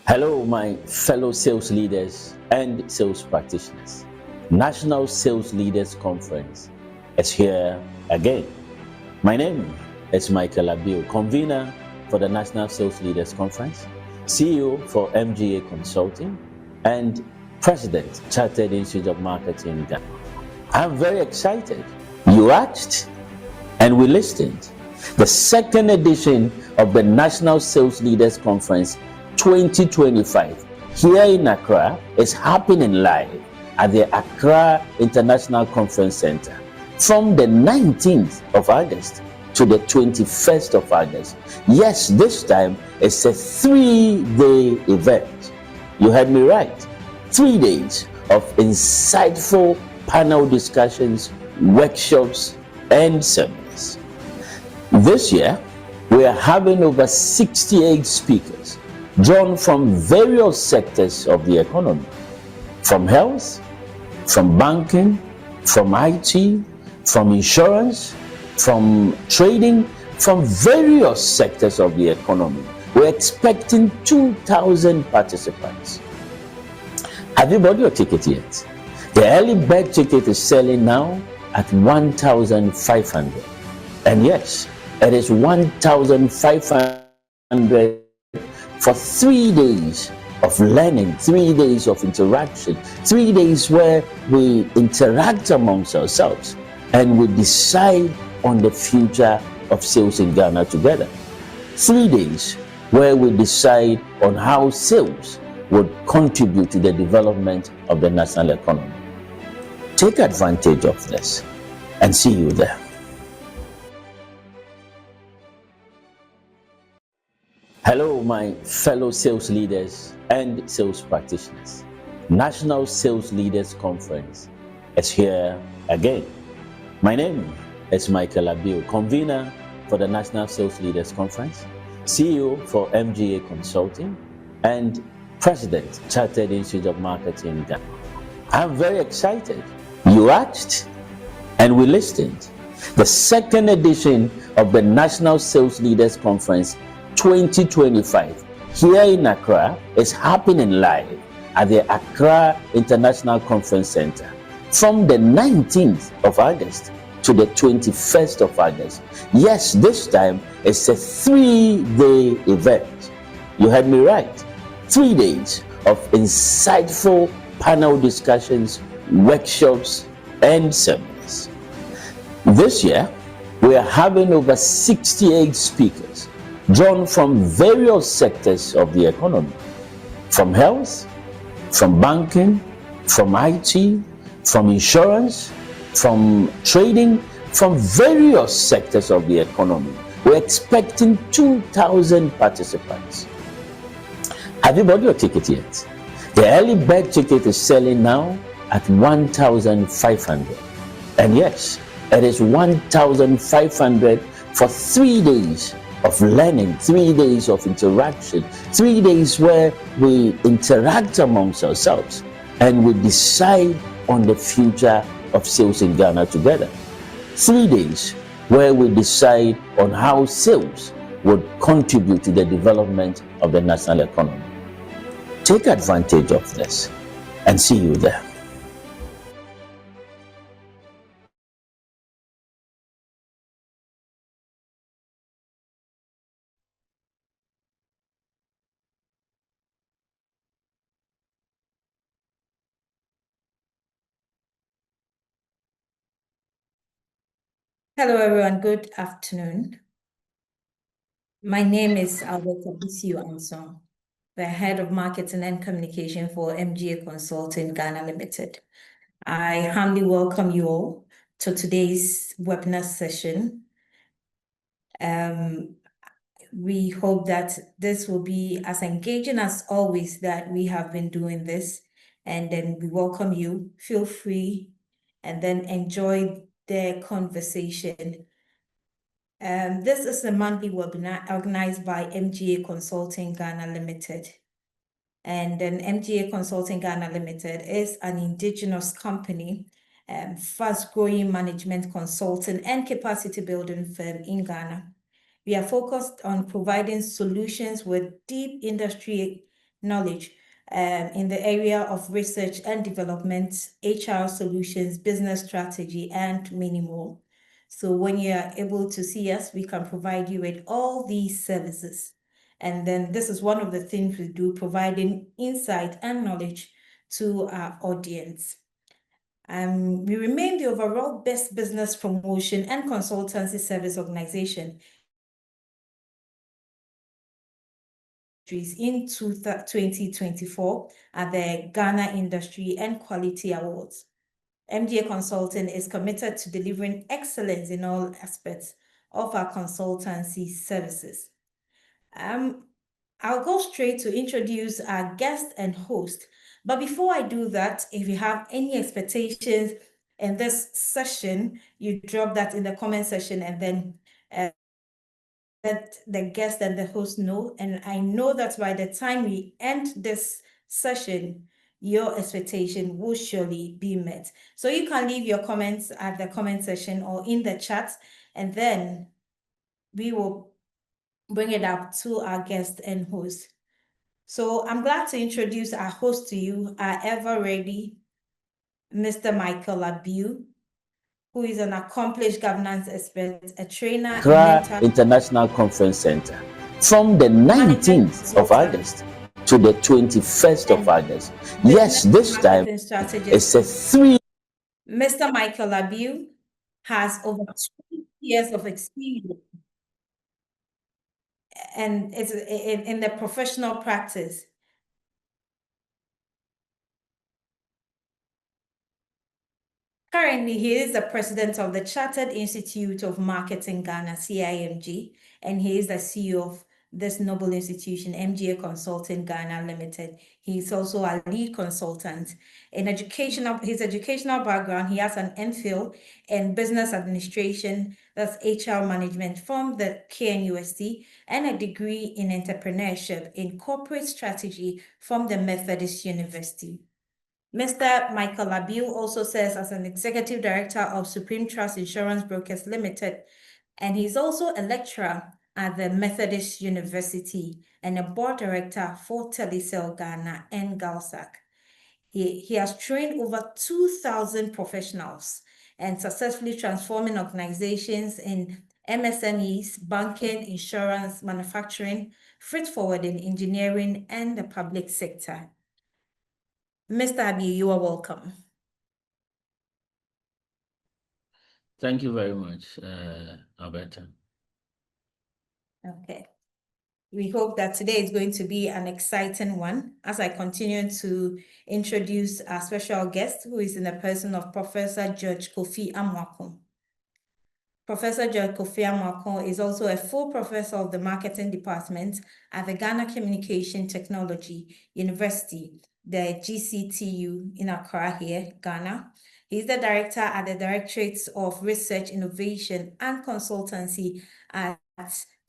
Hello, my fellow sales leaders and sales practitioners. National Sales Leaders Conference is here again. My name is Abbiw, convener for the National Sales Leaders Conference, CEO for MGA Consulting, and President, Chartered Institute of Marketing Ghana. I'm very excited. You asked and we listened. The second edition of the National Sales Leaders Conference 2025 here in Accra is happening live at the Accra International Conference Center from the 19th of August to the 21st of August. Yes, this time it's a 3-day event. You heard me right. 3 days of insightful panel discussions, workshops, and seminars. This year, we are having over 68 speakers drawn from various sectors of the economy, from health, from banking, from IT, from insurance, from trading, from various sectors of the economy. We're expecting 2,000 participants. Have you bought your ticket yet? The early bird ticket is selling now at 1,500. And yes, it is 1,500 for 3 days of learning, 3 days of interaction, 3 days where we interact amongst ourselves and we decide on the future of sales in Ghana together. 3 days where we decide on how sales would contribute to the development of the national economy. Take advantage of this and see you there. Hello, my fellow sales leaders and sales practitioners. National Sales Leaders Conference is here again. My name is Abbiw, convener for the National Sales Leaders Conference, CEO for MGA Consulting, and President, Chartered Institute of Marketing Ghana. I'm very excited. You asked and we listened. The second edition of the National Sales Leaders Conference 2025 here in Accra is happening live at the Accra International Conference Center from the 19th of August to the 21st of August. Yes, this time it's a 3-day event. You heard me right. 3 days of insightful panel discussions, workshops, and seminars. This year, we are having over 68 speakers drawn from various sectors of the economy, from health, from banking, from IT, from insurance, from trading, from various sectors of the economy. We're expecting 2,000 participants. Have you bought your ticket yet? The early bird ticket is selling now at 1,500. And yes, it is 1,500 for 3 days of learning, 3 days of interaction, 3 days where we interact amongst ourselves and we decide on the future of sales in Ghana together. 3 days where we decide on how sales would contribute to the development of the national economy. Take advantage of this and see you there. Hello, everyone. Good afternoon. My name is Abbiw, the head of marketing and communication for MGA Consulting Ghana Limited. I humbly welcome you all to today's webinar session. We hope that this will be as engaging as always that we have been doing this, and then we welcome you. Feel free and then enjoy the conversation. This is a monthly webinar organized by MGA Consulting Ghana Limited. And then MGA Consulting Ghana Limited is an indigenous company, fast-growing management consulting and capacity building firm in Ghana. We are focused on providing solutions with deep industry knowledge in the area of research and development, HR solutions, business strategy, and many more. So when you are able to see us, we can provide you with all these services. And then this is one of the things we do, providing insight and knowledge to our audience. We remain the overall best business promotion and consultancy service organization in 2024 at the Ghana Industry and Quality Awards. MGA Consulting is committed to delivering excellence in all aspects of our consultancy services. I'll go straight to introduce our guest and host. But before I do that, if you have any expectations in this session, you drop that in the comment section and then let the guest and the host know. And I know that by the time we end this session, your expectation will surely be met. So you can leave your comments at the comment section or in the chat, and then we will bring it up to our guest and host. So I'm glad to introduce our host to you, our ever ready Mr. Michael Abbiw, who is an accomplished governance expert, a trainer, Accra International Conference Center from the 19th of August to the 21st of August. Yes, this time it's a 3. Mr. Michael Abbiw has over 20 years of experience and is in the professional practice. Currently, he is the president of the Chartered Institute of Marketing Ghana, CIMG, and he is the CEO of this noble institution, MGA Consulting Ghana Limited. He is also a lead consultant. His educational background, he has an MPhil in business administration, that's HR management from the KNUST, and a degree in entrepreneurship in corporate strategy from the Methodist University. Mr. Michael Abbiw also serves as an executive director of Supreme Trust Insurance Brokers Limited, and he's also a lecturer at the Methodist University and a board director for Telecel Ghana and GALSAC. He has trained over 2,000 professionals and successfully transforming organizations in MSMEs, banking, insurance, manufacturing, freight forwarding, engineering, and the public sector. Mr. Abbiw, you are welcome. Thank you very much, Alberta. Okay. We hope that today is going to be an exciting one as I continue to introduce our special guest, who is in the person of Professor George Kofi Amoako. Professor George Kofi Amoako is also a full professor of the marketing department at the Ghana Communication Technology University, the GCTU in Accra here, Ghana. He's the director at the Directorate of Research, Innovation and Consultancy at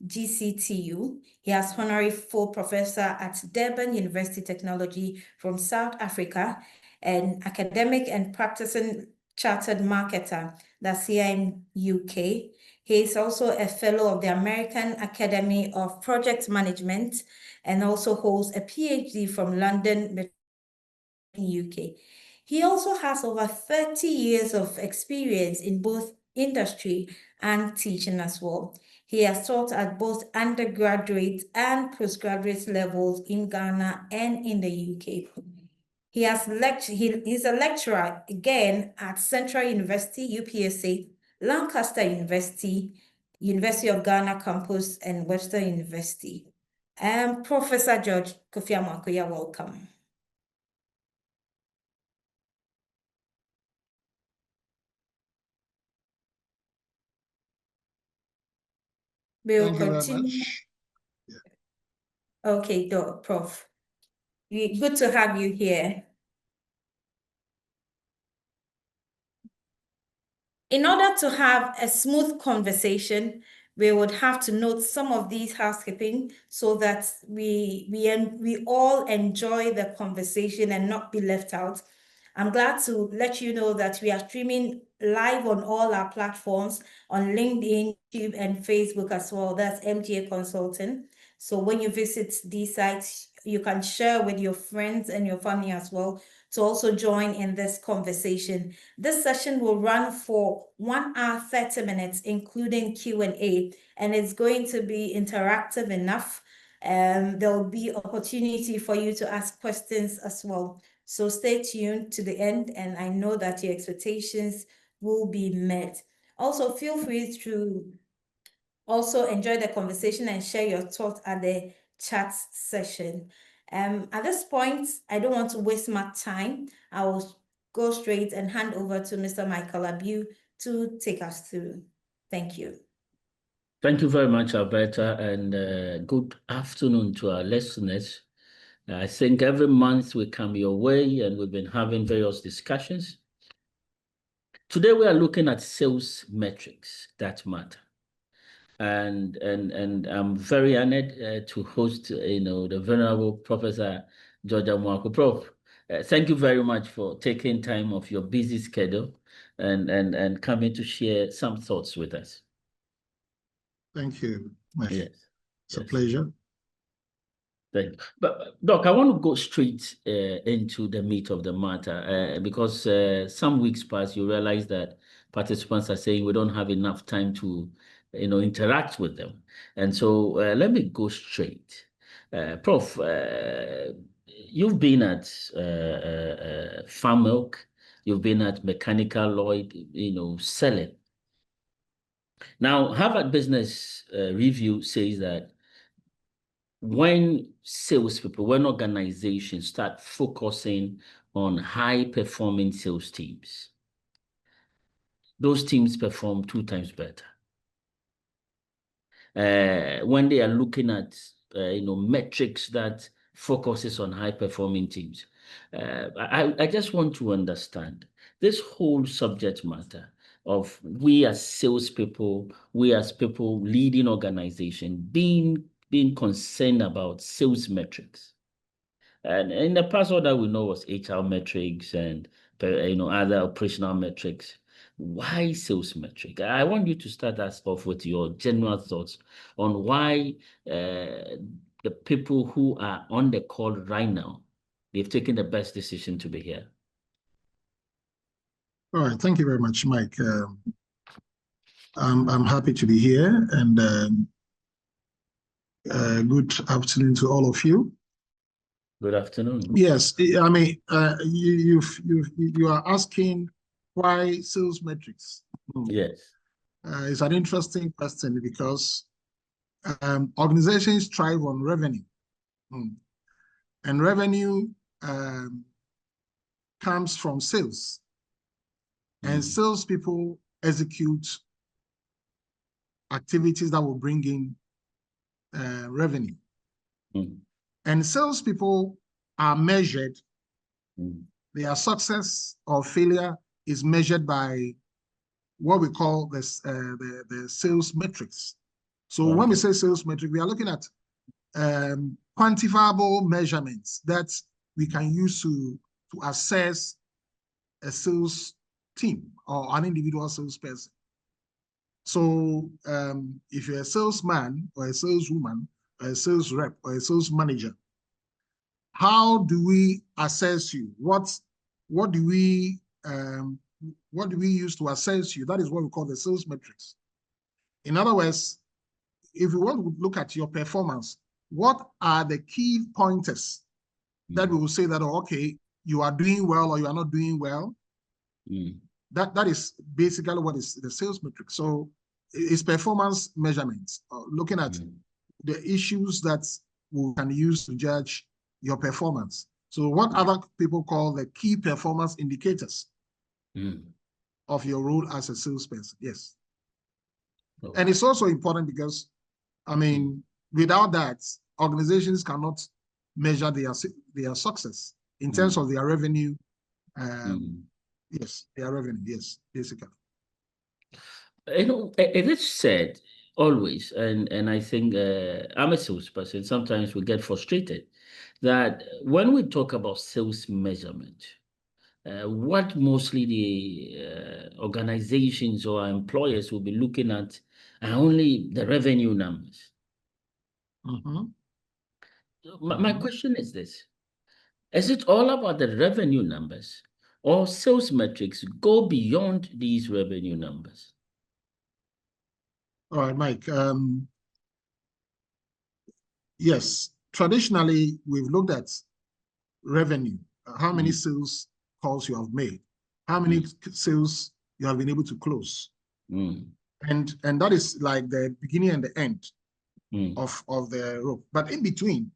GCTU. He has honorary full professor at Durban University Technology from South Africa, and academic and practicing chartered marketer, that's here in UK. He is also a fellow of the American Academy of Project Management and also holds a PhD from London, UK. He also has over 30 years of experience in both industry and teaching as well. He has taught at both undergraduate and postgraduate levels in Ghana and in the UK. He's a lecturer again at Central University, UPSA, Lancaster University, University of Ghana campus, and Western University. Professor George Kofi Amoako, you're welcome. We'll Thank you very continue. much. Okay, Prof. Good to have you here. In order to have a smooth conversation, we would have to note some of these housekeeping so that we all enjoy the conversation and not be left out. I'm glad to let you know that we are streaming live on all our platforms on LinkedIn, YouTube, and Facebook as well. That's MGA Consulting. So when you visit these sites, you can share with your friends and your family as well to also join in this conversation. This session will run for 1 hour, 30 minutes, including Q&A, and it's going to be interactive enough. There will be opportunity for you to ask questions as well. So stay tuned to the end, and I know that your expectations will be met. Also, feel free to also enjoy the conversation and share your thoughts at the chat session. At this point, I don't want to waste my time. I will go straight and hand over to Mr. Michael Abbiw to take us through. Thank you. Thank you very much, Alberta, and good afternoon to our listeners. I think every month we come your way and we've been having various discussions. Today we are looking at sales metrics that matter. And I'm very honored to host, the venerable Professor George Amoako. Prof, thank you very much for taking time off your busy schedule and coming to share some thoughts with us. Thank you, Mike. Yes. It's a pleasure. Thank you. But Doc, I want to go straight into the meat of the matter because some weeks past you realize that participants are saying we don't have enough time to interact with them. And so let me go straight. Prof, you've been at Farm Milk, you've been at Mechanical Lloyd, selling. Now, Harvard Business Review says that when salespeople, when organizations start focusing on high-performing sales teams, those teams perform 2 times better. When they are looking at metrics that focuses on high-performing teams, I just want to understand this whole subject matter of we as salespeople, we as people leading organization being concerned about sales metrics. And in the past, all that we know was HR metrics and other operational metrics. Why sales metric? I want you to start us off with your general thoughts on why the people who are on the call right now, they've taken the best decision to be here. All right, thank you very much, Mike. I'm happy to be here, and good afternoon to all of you. Good afternoon. Yes, I mean, you are asking why sales metrics? Yes. It's an interesting question because organizations thrive on revenue. And revenue comes from sales. And salespeople execute activities that will bring in revenue. And salespeople are measured. Their success or failure is measured by what we call this, the sales metrics. So when we say sales metric, we are looking at quantifiable measurements that we can use to assess a sales team or an individual salesperson. So if you're a salesman or a saleswoman or a sales rep or a sales manager, how do we assess you? What do we use to assess you? That is what we call the sales metrics. In other words, if you want to look at your performance, what are the key pointers that we will say that, oh, okay, you are doing well or you are not doing well? That is basically what is the sales metric. So it's performance measurements, looking at the issues that we can use to judge your performance. So what other people call the key performance indicators of your role as a salesperson. Yes. And it's also important because, I mean, without that, organizations cannot measure their success in terms of their revenue. Yes, their revenue, yes, basically. It is said always, and I think I'm a salesperson, sometimes we get frustrated that when we talk about sales measurement, what mostly the organizations or employers will be looking at are only the revenue numbers. Mhm. My question is this. Is it all about the revenue numbers or sales metrics go beyond these revenue numbers? All right, Mike. Yes, traditionally, we've looked at revenue, how many sales calls you have made, how many sales you have been able to close. And that is like the beginning and the end of the rope. But in between,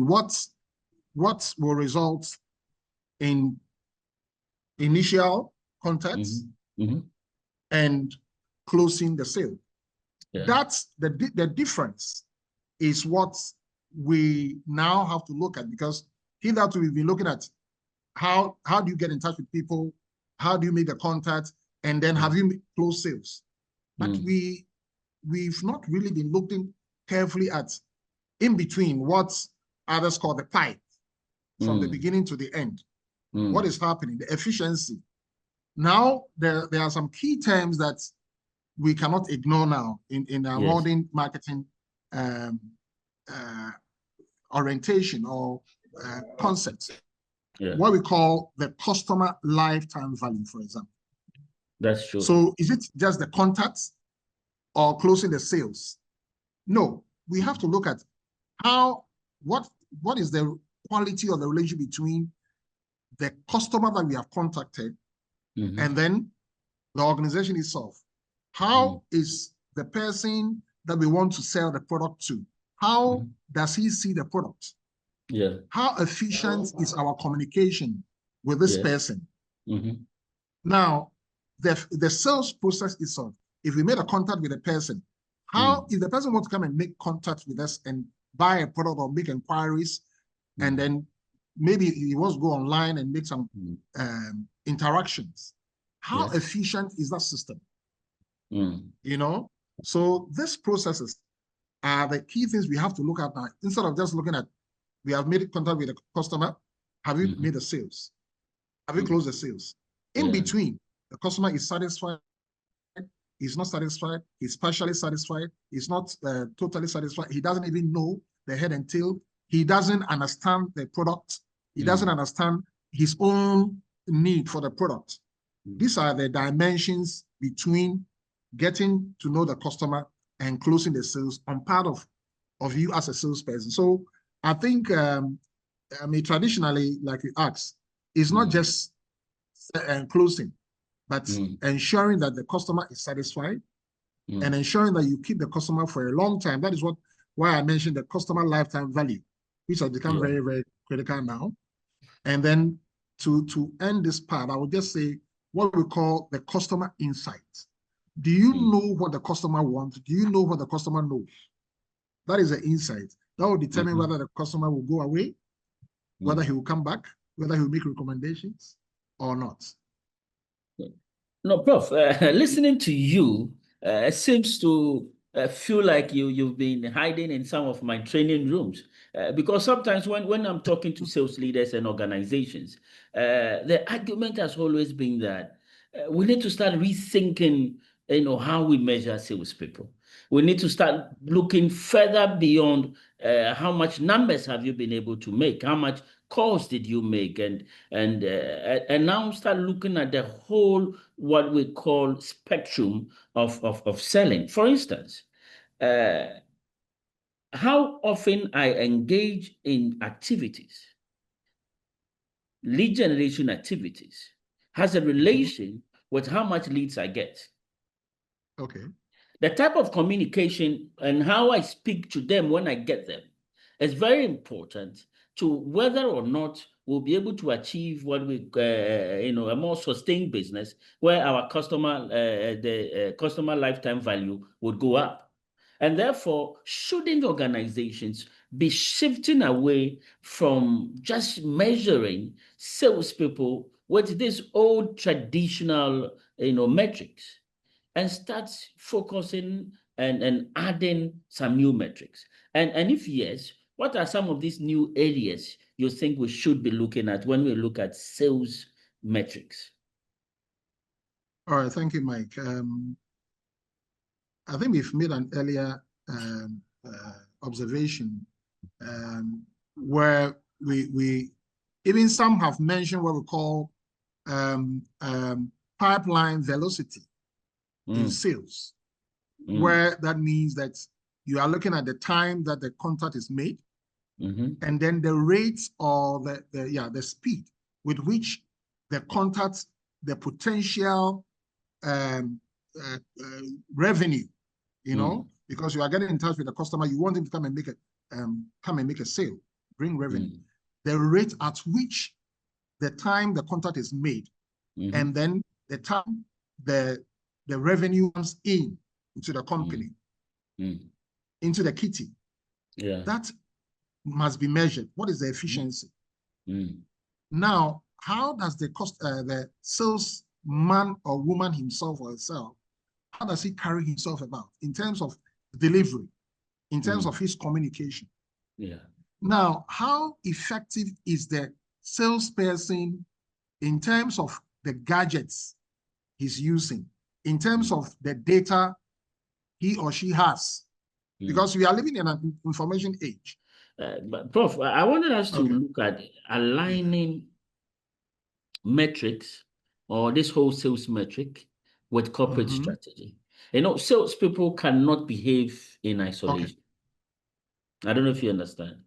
what will result in initial contacts and closing the sale. Yeah. That's the difference is what we now have to look at, because hitherto we've been looking at how do you get in touch with people, how do you make the contact, and then have you close sales. But we've not really been looking carefully at in between what others call the pipe from the beginning to the end. What is happening, the efficiency. Now there are some key terms that we cannot ignore now in our modern marketing orientation or concepts. What we call the customer lifetime value, for example. That's true. So is it just the contacts or closing the sales? No, we have to look at what is the quality of the relationship between the customer that we have contacted and then the organization itself. How is the person that we want to sell the product to? How does he see the product? Yeah. How efficient is our communication with this person? Now, the sales process itself, if we made a contact with a person, how if the person wants to come and make contact with us and buy a product or make inquiries, and then maybe he wants to go online and make some interactions, how efficient is that system? You know, so these processes are the key things we have to look at now. Instead of just looking at, we have made contact with the customer, have you made the sales? Have you closed the sales? In between, the customer is satisfied, he's not satisfied, he's partially satisfied, he's not totally satisfied, he doesn't even know the head and tail, he doesn't understand the product, he doesn't understand his own need for the product. These are the dimensions between getting to know the customer and closing the sales on part of you as a salesperson. So I think, I mean, traditionally, like you asked, it's not just closing, but ensuring that the customer is satisfied and ensuring that you keep the customer for a long time. That is why I mentioned the customer lifetime value, which has become very, very critical now. And then to end this part, I would just say what we call the customer insight. Do you know what the customer wants? Do you know what the customer knows? That is the insight. That will determine whether the customer will go away, whether he will come back, whether he will make recommendations or not. No, Prof, listening to you seems to feel like you've been hiding in some of my training rooms. Because sometimes when I'm talking to sales leaders and organizations, the argument has always been that we need to start rethinking, how we measure salespeople. We need to start looking further beyond how much numbers have you been able to make, how much calls did you make, and now start looking at the whole what we call spectrum of selling. For instance, how often I engage in activities, lead generation activities, has a relation with how much leads I get. Okay. The type of communication and how I speak to them when I get them is very important to whether or not we'll be able to achieve what we, a more sustained business where our customer, the customer lifetime value would go up. And therefore, shouldn't organizations be shifting away from just measuring salespeople with these old traditional, metrics, and start focusing and adding some new metrics? And if yes, what are some of these new areas you think we should be looking at when we look at sales metrics? All right, thank you, Mike. I think we've made an earlier observation where we even some have mentioned what we call pipeline velocity in sales, where that means that you are looking at the time that the contact is made, and then the rate or the speed with which the contact, the potential revenue, you know, because you are getting in touch with the customer, you want him to come and make a sale, bring revenue. The rate at which the time the contact is made, and then the time the revenue comes into the company, into the kitty. Yeah. That must be measured. What is the efficiency? Now, how does the salesman or woman himself or herself, how does he carry himself about in terms of delivery, in terms of his communication? Yeah. Now, how effective is the salesperson in terms of the gadgets he's using, in terms of the data he or she has? Because we are living in an information age. But Prof, I wanted us to look at aligning metrics or this whole sales metric with corporate strategy. You know, salespeople cannot behave in isolation. I don't know if you understand.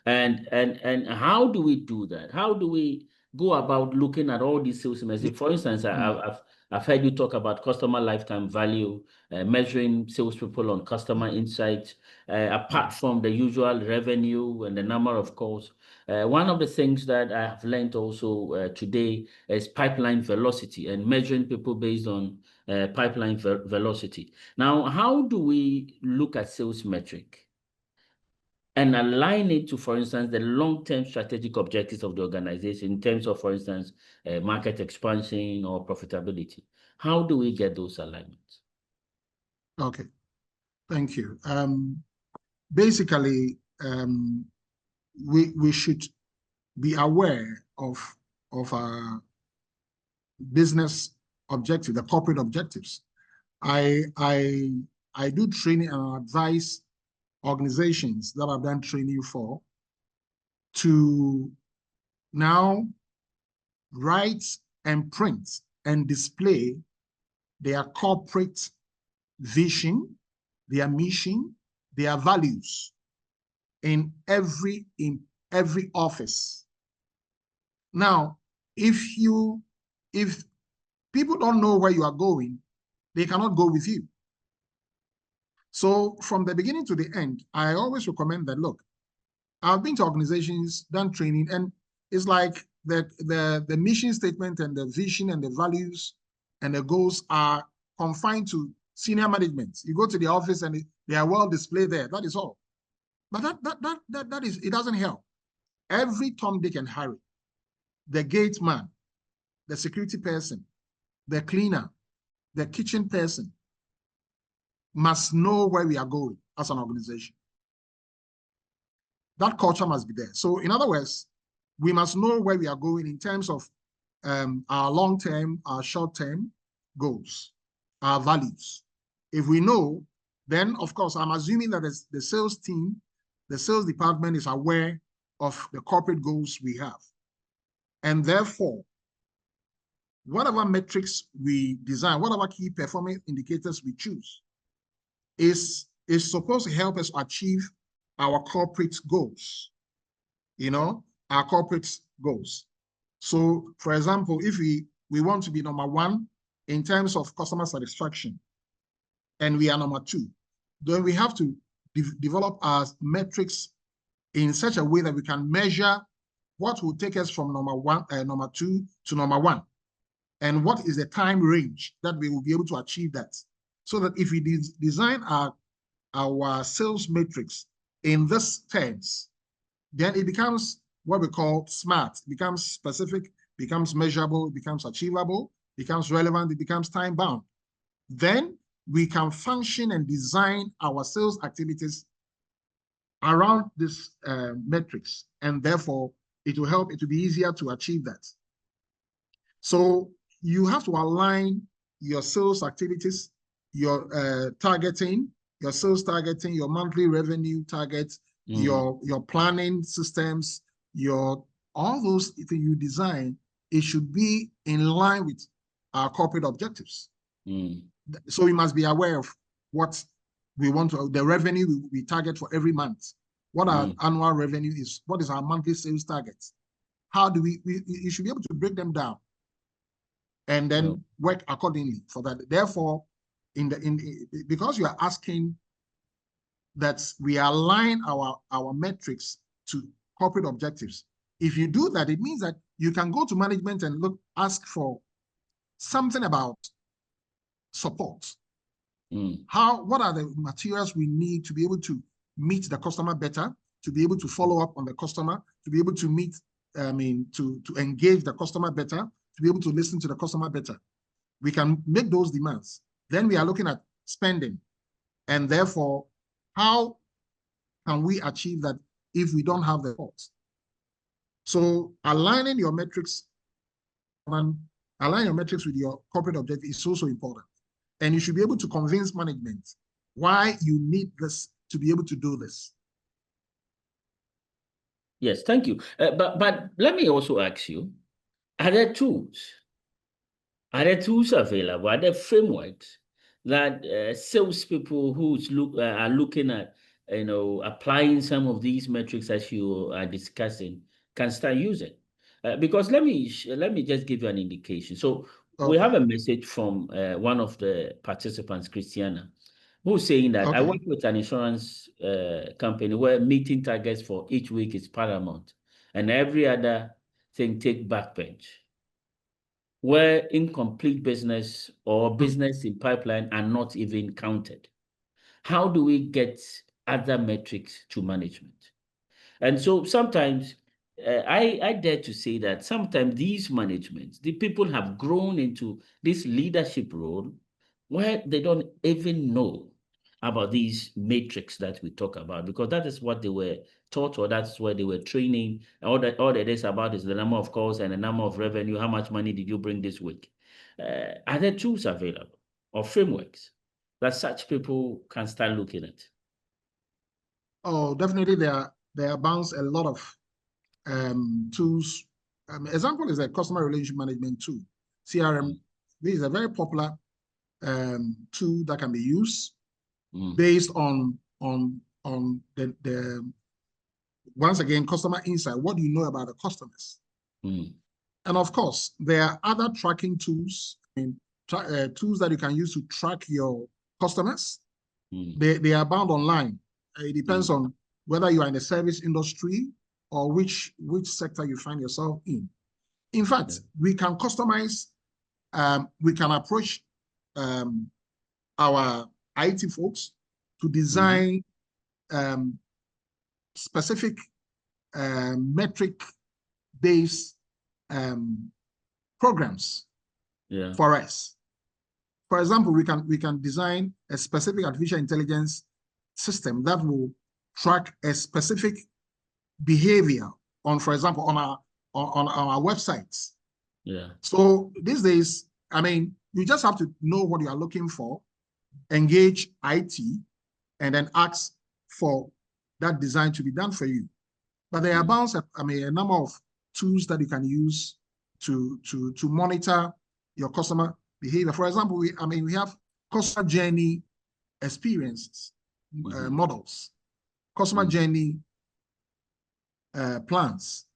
And how do we do that? How do we go about looking at all these sales messages? For instance, I've heard you talk about customer lifetime value, measuring salespeople on customer insights, apart from the usual revenue and the number of calls. One of the things that I have learned also today is pipeline velocity and measuring people based on pipeline velocity. Now, how do we look at sales metric and align it to, for instance, the long-term strategic objectives of the organization in terms of, for instance, market expansion or profitability? How do we get those alignments? Okay, thank you. Basically, we should be aware of our business objective, the corporate objectives. I do training and advise organizations that I've done training for to now write and print and display their corporate vision, their mission, their values in every office. Now, if people don't know where you are going, they cannot go with you. So from the beginning to the end, I always recommend that, look, I've been to organizations, done training, and it's like the mission statement and the vision and the values and the goals are confined to senior management. You go to the office and they are well displayed there. That is all. But that is, it doesn't help. Every Tom, Dick, and Harry, the gate man, the security person, the cleaner, the kitchen person, must know where we are going as an organization. That culture must be there. So in other words, we must know where we are going in terms of our long-term, our short-term goals, our values. If we know, then of course, I'm assuming that the sales team, the sales department is aware of the corporate goals we have. And therefore, whatever metrics we design, whatever key performance indicators we choose, is supposed to help us achieve our corporate goals, you know, our corporate goals. So, for example, if we want to be number one in terms of customer satisfaction, and we are number two, then we have to develop our metrics in such a way that we can measure what will take us from number two to number one, and what is the time range that we will be able to achieve that. So that if we design our sales matrix in this terms, then it becomes what we call SMART. It becomes specific, becomes measurable, becomes achievable, becomes relevant, it becomes time bound. Then we can function and design our sales activities around this metrics, and therefore it will help it to be easier to achieve that. So you have to align your sales activities your targeting, your sales targeting, your monthly revenue targets, your planning systems, all those things you design, it should be in line with our corporate objectives. So we must be aware of what we want to, the revenue we target for every month, what our annual revenue is, what is our monthly sales targets. How do you should be able to break them down and then work accordingly for that. Therefore, because you are asking that we align our metrics to corporate objectives. If you do that, it means that you can go to management and ask for something about support. What are the materials we need to be able to meet the customer better, to be able to follow up on the customer, to be able to meet, to engage the customer better, to be able to listen to the customer better. We can make those demands. Then we are looking at spending. And therefore, how can we achieve that if we don't have the cost? So aligning your metrics with your corporate objective is so important. And you should be able to convince management why you need this to be able to do this. Yes, thank you. But let me also ask you, are there tools? Are there tools available? Are there frameworks that salespeople who are looking at, applying some of these metrics as you are discussing can start using? Because let me just give you an indication. So we have a message from one of the participants, Christiana, who's saying that I work with an insurance company where meeting targets for each week is paramount, and every other thing take backbench, where incomplete business or business in pipeline are not even counted. How do we get other metrics to management? And so sometimes I dare to say that sometimes these managements, the people have grown into this leadership role where they don't even know about these metrics that we talk about, because that is what they were taught, or that's where they were training. All that is about is the number of calls and the number of revenue. How much money did you bring this week? Are there tools available or frameworks that such people can start looking at? Oh, definitely there abounds a lot of tools. Example is a customer relationship management tool, CRM. This is a very popular tool that can be used based on the once again, customer insight. What do you know about the customers? And of course, there are other tracking tools and tools that you can use to track your customers. They are bound online. It depends on whether you are in the service industry or which sector you find yourself in. In fact, we can customize, we can approach our IT folks to design specific metric-based programs for us. For example, we can design a specific artificial intelligence system that will track a specific behavior on, for example, on our websites. So these days, you just have to know what you are looking for, engage IT, and then ask for that design to be done for you. But there are bounds, a number of tools that you can use to monitor your customer behavior. For example, we have customer journey experiences, models, customer journey plans.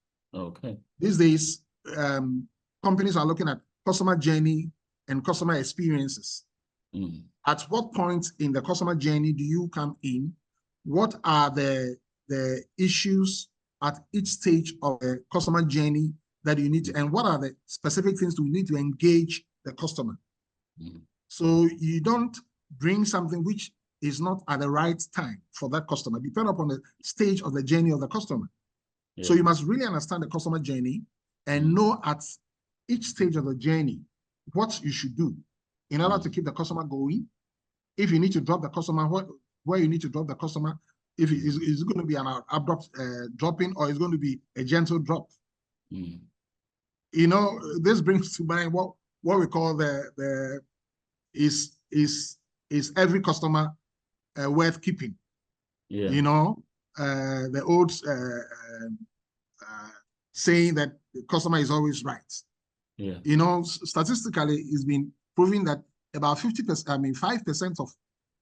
These days, companies are looking at customer journey and customer experiences. At what point in the customer journey do you come in? What are the issues at each stage of the customer journey that you need to, and what are the specific things we need to engage the customer? So you don't bring something which is not at the right time for that customer, depending upon the stage of the journey of the customer. So you must really understand the customer journey and know at each stage of the journey what you should do in order to keep the customer going. If you need to drop the customer, where you need to drop the customer, if it's going to be an abrupt dropping or it's going to be a gentle drop. This brings to mind what we call is is every customer worth keeping? Yeah. You know, the old saying that the customer is always right. Yeah. You know, statistically, it's been proven that about 50%, 5% of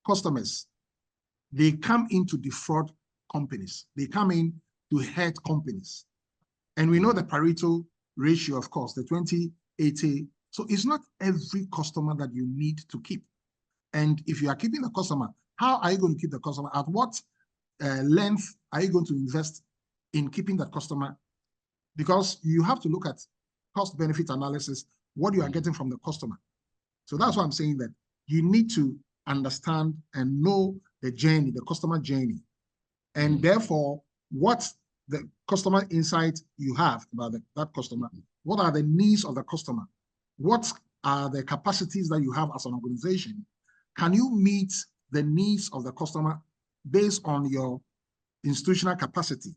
customers, they come in to defraud companies. They come in to hurt companies. And we know the Pareto ratio, of course, the 20-80. So it's not every customer that you need to keep. And if you are keeping the customer, how are you going to keep the customer? At what length are you going to invest in keeping that customer? Because you have to look at cost-benefit analysis, what you are getting from the customer. So that's why I'm saying that you need to understand and know the journey, the customer journey. And therefore, what the customer insight you have about that customer, what are the needs of the customer? What are the capacities that you have as an organization? Can you meet the needs of the customer based on your institutional capacity?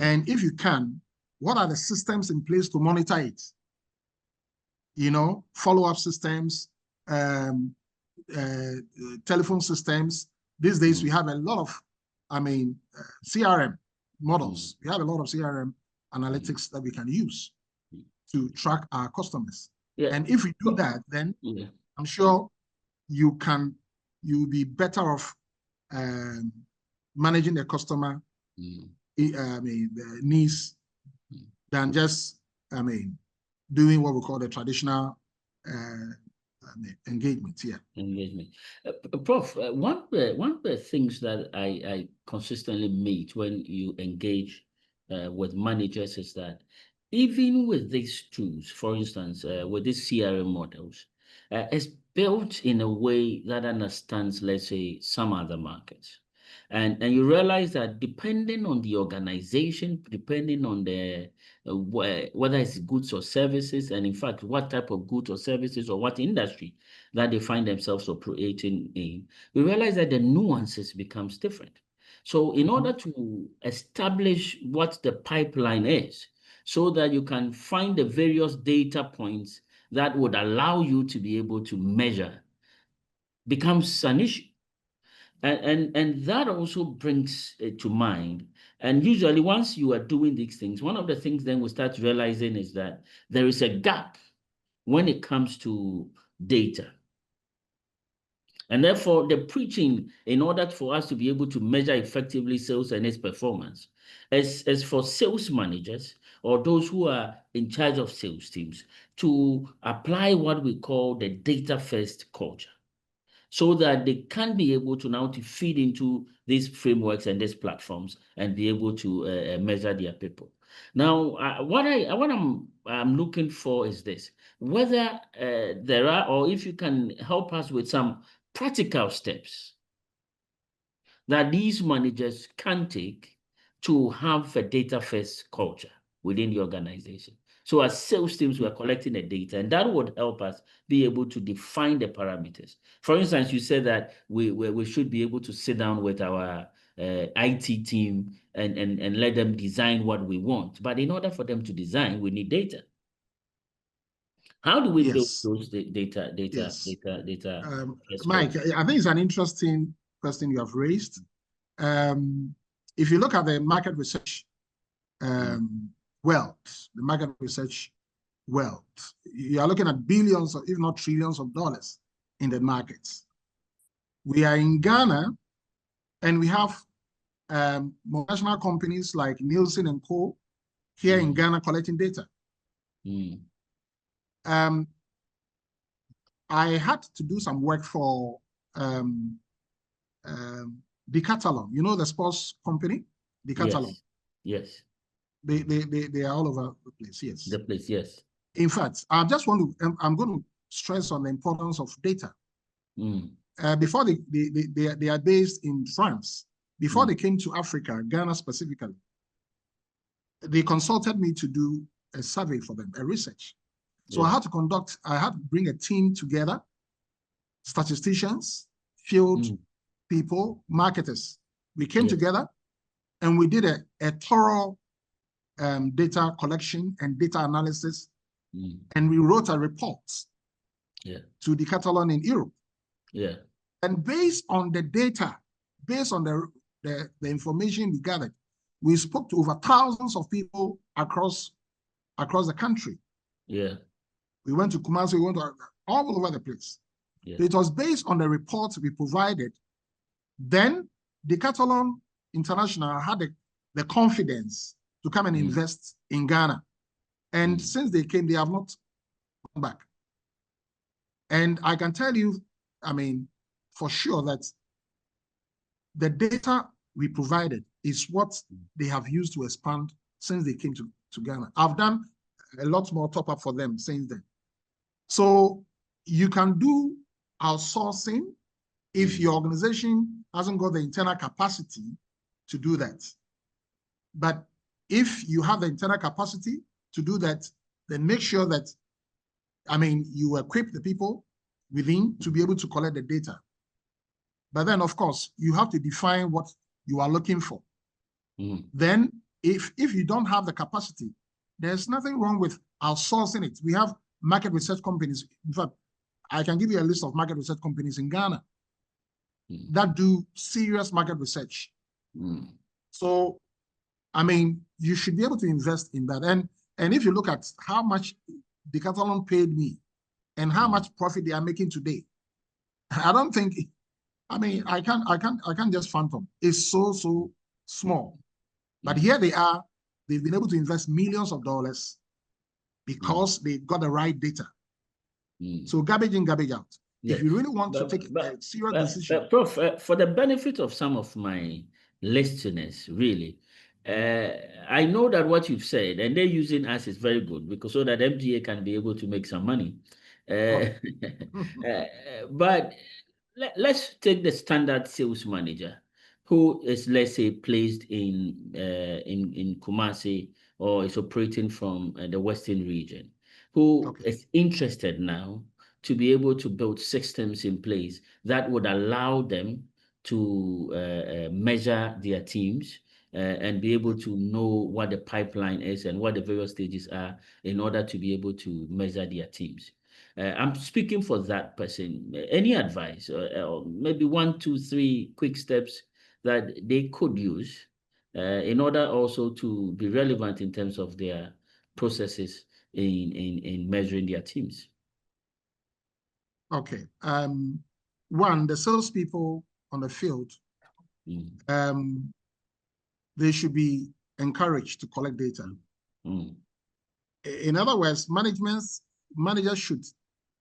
And if you can, what are the systems in place to monitor it? You know, follow-up systems, telephone systems. These days, we have a lot of, CRM models. We have a lot of CRM analytics that we can use to track our customers. Yeah. And if we do that, then I'm sure you'll be better off managing the customer the needs than just doing what we call the traditional engagement. Engagement. Prof, one of the things that I consistently meet when you engage with managers is that even with these tools, for instance, with these CRM models, it's built in a way that understands, let's say, some other markets. And you realize that depending on the organization, depending on the whether it's goods or services, and in fact, what type of goods or services or what industry that they find themselves operating in, we realize that the nuances becomes different. So in order to establish what the pipeline is, so that you can find the various data points that would allow you to be able to measure, becomes an issue. And that also brings to mind, and usually once you are doing these things, one of the things then we start realizing is that there is a gap when it comes to data. And therefore, the preaching, in order for us to be able to measure effectively sales and its performance, is for sales managers or those who are in charge of sales teams to apply what we call the data-first culture, so that they can be able to now to feed into these frameworks and these platforms and be able to measure their people. Now, what I'm looking for is this: whether there are, or if you can help us with some practical steps that these managers can take to have a data-first culture within the organization. So as sales teams, we are collecting the data, and that would help us be able to define the parameters. For instance, you said that we should be able to sit down with our IT team and let them design what we want. But in order for them to design, we need data. How do we build those data? Mike, I think it's an interesting question you have raised. If you look at the market research wealth, you are looking at billions, or if not trillions of dollars in the markets. We are in Ghana, and we have multinational companies like Nielsen and Co. here in Ghana collecting data. I had to do some work for Decathlon. You know the sports company, Decathlon. Yes. They are all over the place. Yes. The place. Yes. In fact, I'm going to stress on the importance of data. Before they are based in France. Before they came to Africa, Ghana specifically, they consulted me to do a survey for them, a research. So I had to bring a team together, statisticians, field people, marketers. We came together and we did a thorough data collection and data analysis. And we wrote a report to Decathlon in Europe. And based on the data, based on the information we gathered, we spoke to over thousands of people across the country. Yeah. We went to Kumasi, we went to all over the place. Yeah. It was based on the reports we provided. Then Decathlon International had the confidence to come and invest in Ghana. And since they came, they have not come back. And I can tell you, I mean, for sure that the data we provided is what they have used to expand since they came to Ghana. I've done a lot more top up for them since then. So you can do outsourcing if your organization hasn't got the internal capacity to do that. But if you have the internal capacity to do that, then make sure that, I mean, you equip the people within to be able to collect the data. But then, of course, you have to define what you are looking for. Then, if you don't have the capacity, there's nothing wrong with outsourcing it. We have market research companies. In fact, I can give you a list of market research companies in Ghana that do serious market research. So, I mean, you should be able to invest in that. And if you look at how much Decathlon paid me and how much profit they are making today, I don't think, I mean, I can't just phantom. It's so small. But here they are, they've been able to invest millions of dollars because they got the right data. So garbage in, garbage out. Yeah. If you really want to take a serious decision. Prof, for the benefit of some of my listeners, really, I know that what you've said, and they're using us is very good because so that MGA can be able to make some money. But let's take the standard sales manager who is, let's say, placed in Kumasi or is operating from the Western region, who is interested now to be able to build systems in place that would allow them to measure their teams and be able to know what the pipeline is and what the various stages are in order to be able to measure their teams. I'm speaking for that person. Any advice or maybe 1, 2, 3 quick steps that they could use in order also to be relevant in terms of their processes in measuring their teams? Okay. One, the salespeople on the field, they should be encouraged to collect data. In other words, managers should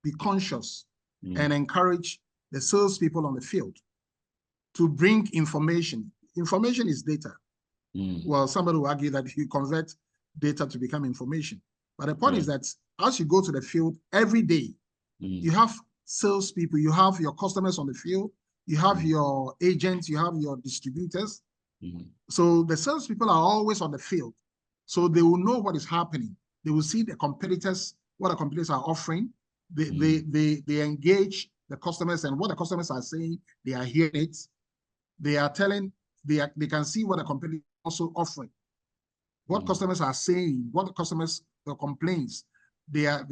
be conscious and encourage the salespeople on the field to bring information. Information is data. Well, somebody will argue that if you convert data to become information. But the point is that as you go to the field every day, you have salespeople, you have your customers on the field, you have your agents, you have your distributors. So the salespeople are always on the field. So they will know what is happening. They will see the competitors, what the competitors are offering. They engage the customers, and what the customers are saying, they are hearing it. They are telling, they can see what the competitors are also offering. What customers are saying, what the customers, the complaints, their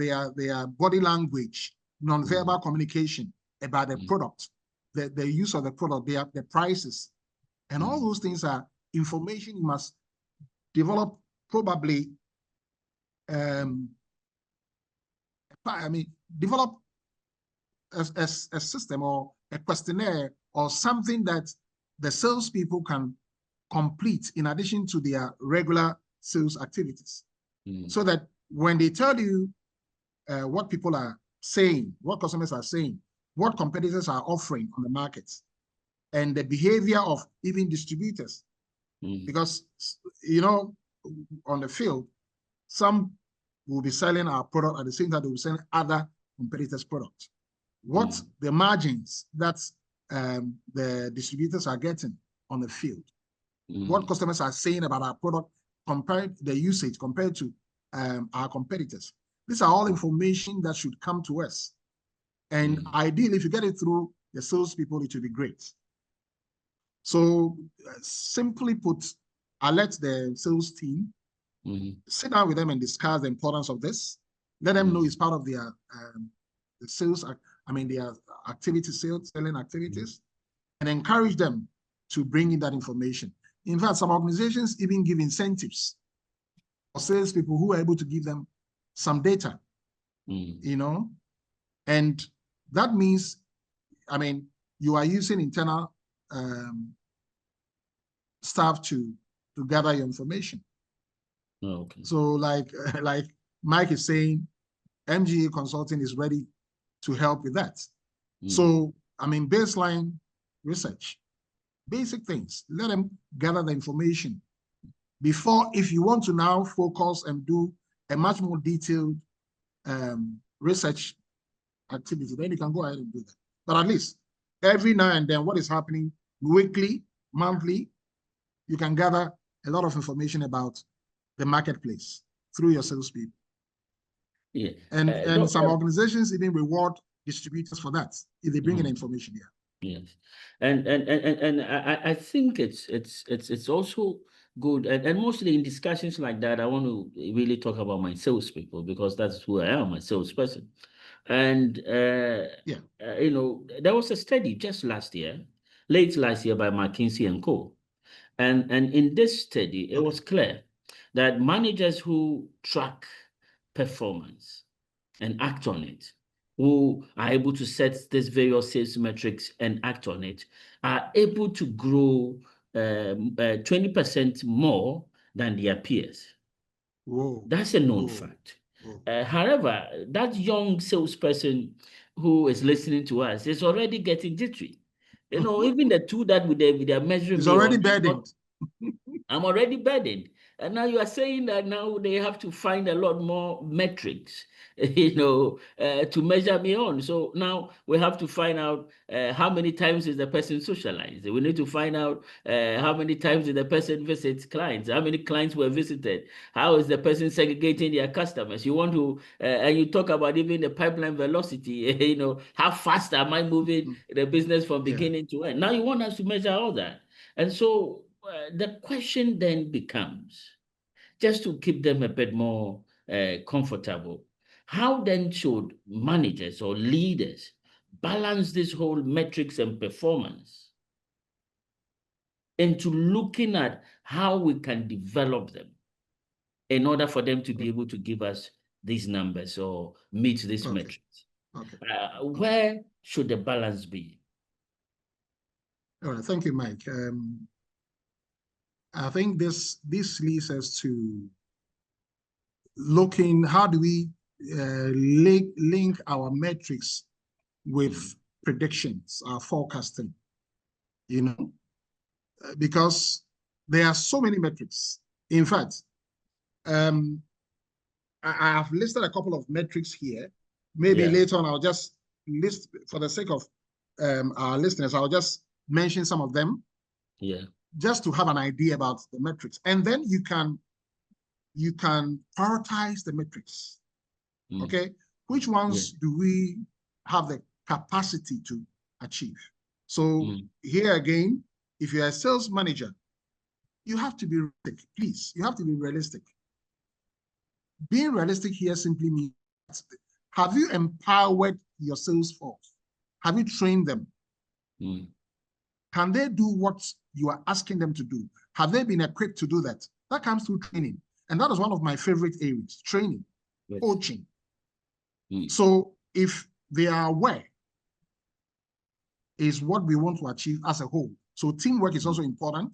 body language, non-verbal communication about the product, the use of the product, the prices, and all those things are information you must develop probably. Develop a system or a questionnaire or something that the salespeople can complete in addition to their regular sales activities. So that when they tell you what people are saying, what customers are saying, what competitors are offering on the markets, and the behavior of even distributors, because, you know, on the field, some will be selling our product at the same time they will be selling other competitors' products. What the margins that the distributors are getting on the field, what customers are saying about our product compared to the usage compared to our competitors. These are all information that should come to us. And ideally, if you get it through the salespeople, it will be great. So simply put, I let the sales team sit down with them and discuss the importance of this. Let them know it's part of their the sales their activities, selling activities, and encourage them to bring in that information. In fact, some organizations even give incentives for salespeople who are able to give them some data, and that means, you are using internal staff to gather your information. Okay. So like Mike is saying, MGA Consulting is ready to help with that. So, baseline research, basic things, let them gather the information before, if you want to now focus and do a much more detailed research activity, then you can go ahead and do that. But at least every now and then, what is happening weekly, monthly, you can gather a lot of information about the marketplace through your salespeople. Yeah. And some organizations even reward distributors for that if they bring in information here. Yes, and I think it's also good, and mostly in discussions like that, I want to really talk about my salespeople, because that's who I am, a salesperson. And you know, there was a study just late last year by McKinsey and Co. And in this study, it was clear that managers who track performance and act on it, who are able to set these various sales metrics and act on it, are able to grow 20% more than their peers. Whoa. That's a known fact. However, that young salesperson who is listening to us is already getting jittery. You know, even the two that with their measuring is already burdened. I'm already burdened. And now you are saying that now they have to find a lot more metrics, you know, to measure me on. So now we have to find out how many times is the person socialized. We need to find out how many times did the person visit clients, how many clients were visited, how is the person segregating their customers. You want to, and you talk about even the pipeline velocity, you know, how fast am I moving the business from beginning to end. Now you want us to measure all that. And so the question then becomes, just to keep them a bit more comfortable, how then should managers or leaders balance this whole metrics and performance into looking at how we can develop them in order for them to be able to give us these numbers or meet these metrics? Where should the balance be? All right, thank you, Mike. I think this leads us to looking, how do we link our metrics with predictions, our forecasting, you know, because there are so many metrics. In fact, I have listed a couple of metrics here. Maybe later on, I'll just list, for the sake of our listeners, I'll just mention some of them. Just to have an idea about the metrics. And then you can prioritize the metrics. Okay, which ones do we have the capacity to achieve? So here again, if you're a sales manager, you have to be realistic. Please, you have to be realistic. Being realistic here simply means, have you empowered your sales force? Have you trained them? Can they do what you are asking them to do? Have they been equipped to do that? That comes through training. And that is one of my favorite areas, training, coaching. So if they are aware, is what we want to achieve as a whole. So teamwork is also important.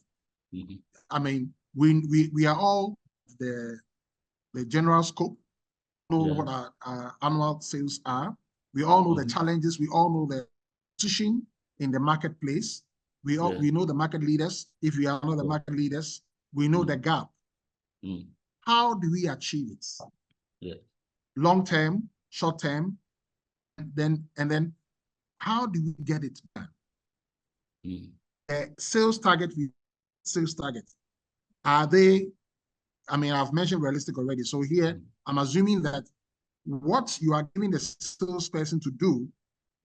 I mean, we are all the general scope, know what our annual sales are. We all know the challenges. We all know the position in the marketplace. We know the market leaders. If we are not the market leaders, we know the gap. How do we achieve it? Long term, short term, and then how do we get it done? Sales target. Are they? I mean, I've mentioned realistic already. So here, I'm assuming that what you are giving the salesperson to do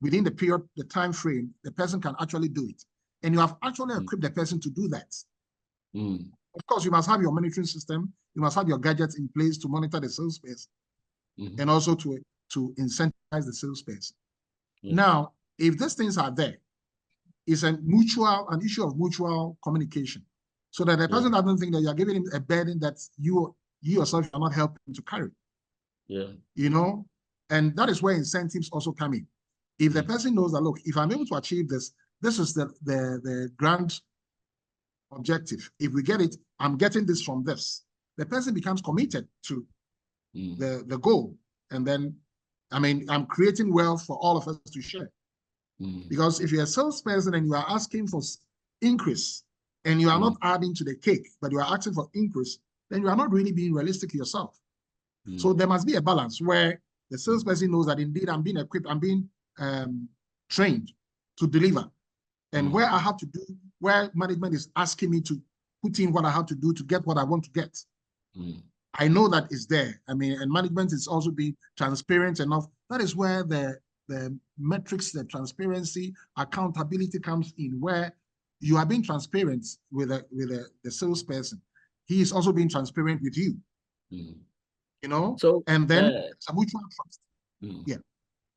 within the period, the time frame, the person can actually do it. And you have actually equipped the person to do that. Of course, you must have your monitoring system. You must have your gadgets in place to monitor the salesperson and also to incentivize the salesperson. Now, if these things are there, it's an issue of mutual communication. So that the person doesn't think that you're giving him a burden that you yourself are not helping to carry. Yeah. You know, and that is where incentives also come in. If the person knows that, look, if I'm able to achieve this, this is the grand objective. If we get it, I'm getting this from this. The person becomes committed to the goal. And then, I mean, I'm creating wealth for all of us to share. Because if you're a salesperson and you are asking for increase and you are not adding to the cake, but you are asking for increase, then you are not really being realistic yourself. So there must be a balance where the salesperson knows that indeed I'm being equipped, I'm being trained to deliver. And where I have to do, where management is asking me to put in what I have to do to get what I want to get. I know that is there. I mean, and management is also being transparent enough. That is where the metrics, the transparency, accountability comes in, where you are being transparent with the salesperson. He is also being transparent with you. You know, so and then it's a mutual trust. Yeah.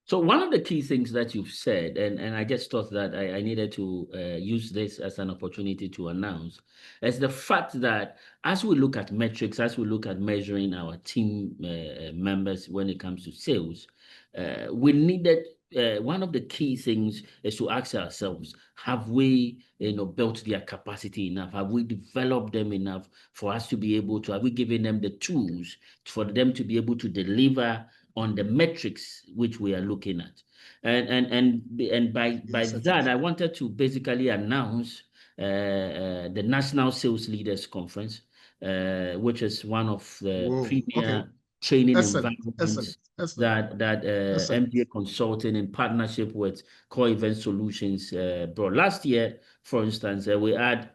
So one of the key things that you've said, and I just thought that I needed to use this as an opportunity to announce, is the fact that as we look at metrics, as we look at measuring our team members when it comes to sales, we needed, one of the key things is to ask ourselves, have we built their capacity enough? Have we developed them enough for us to be able to, have we given them the tools for them to be able to deliver on the metrics which we are looking at? And by that, I wanted to basically announce the National Sales Leaders Conference, which is one of the premier training environments that MGA Consulting in partnership with Core Event Solutions brought. Last year, for instance, we had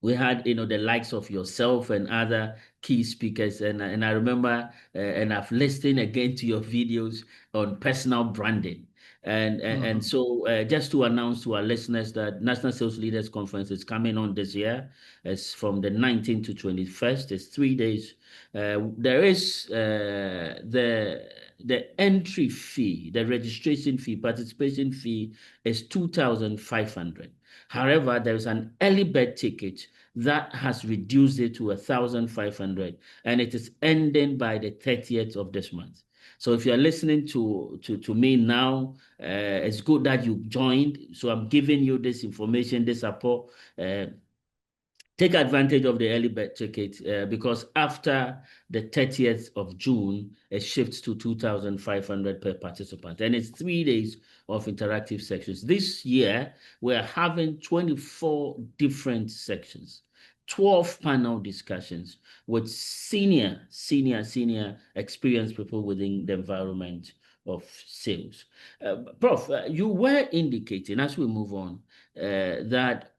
the likes of yourself and other key speakers, and I remember and I've listened again to your videos on personal branding. And so just to announce to our listeners that National Sales Leaders Conference is coming on this year. It's from the 19th to 21st. It's 3 days. There is the entry fee, the registration fee, participation fee is 2,500. However, there's an early bird ticket that has reduced it to 1,500, and it is ending by the 30th of this month. So if you're listening to me now, it's good that you joined. So I'm giving you this information, this support. Take advantage of the early bird ticket because after the 30th of June, it shifts to 2,500 per participant. And it's 3 days of interactive sections. This year, we're having 24 different sections, 12 panel discussions with senior experienced people within the environment of sales. Prof, you were indicating as we move on that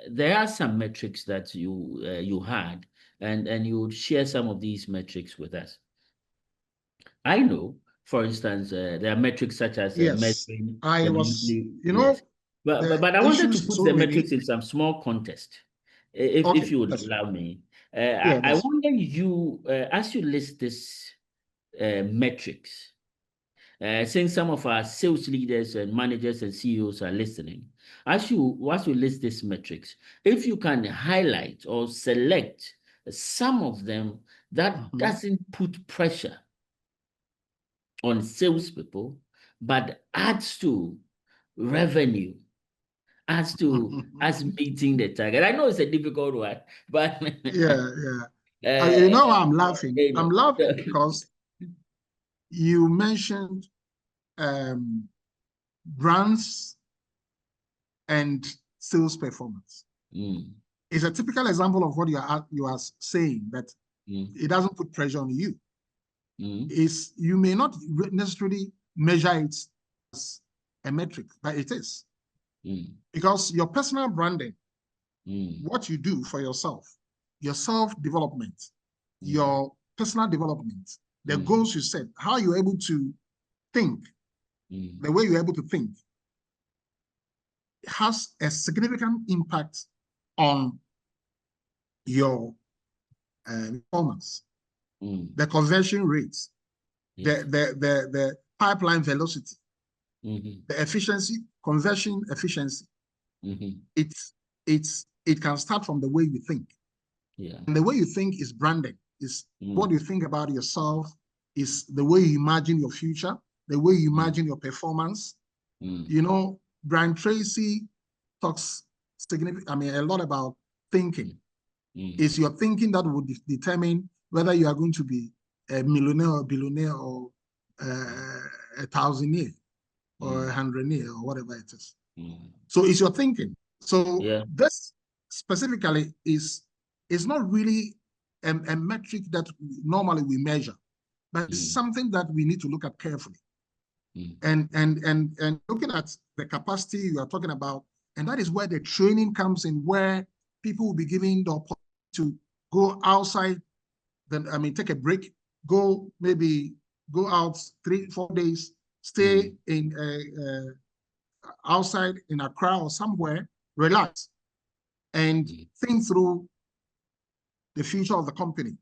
there are some metrics that you had, and you would share some of these metrics with us. I know, for instance, there are metrics such as measuring I the was, monthly, you know, but I wanted to put the metrics in some small context, if you would allow me. I wonder as you list this metrics, since some of our sales leaders and managers and CEOs are listening, as you list these metrics, if you can highlight or select some of them that doesn't put pressure on salespeople, but adds to revenue, adds to us meeting the target. I know it's a difficult one, but you know why I'm laughing? I'm laughing because you mentioned brands and sales performance. It's a typical example of what you are saying, that it doesn't put pressure on you. Is you may not necessarily measure it as a metric, but it is. Because your personal branding, what you do for yourself, your self-development, your personal development, the goals you set, how you're able to think, the way you're able to think, has a significant impact on your performance, the conversion rates, the pipeline velocity, Mm-hmm. The efficiency, conversion efficiency. Mm-hmm. It can start from the way you think. Yeah. And the way you think is branding, is what you think about yourself, is the way you imagine your future, the way you imagine your performance. You know, Brian Tracy talks a lot about thinking. It's your thinking that would determine whether you are going to be a millionaire or billionaire or a thousandaire or a hundredaire or whatever it is. So it's your thinking. So this specifically is not really a metric that normally we measure, but it's something that we need to look at carefully. And looking at the capacity you are talking about, and that is where the training comes in, where people will be given the opportunity to go outside, take a break, maybe go out 3-4 days, stay in outside in Accra or somewhere, relax, and think through the future of the company.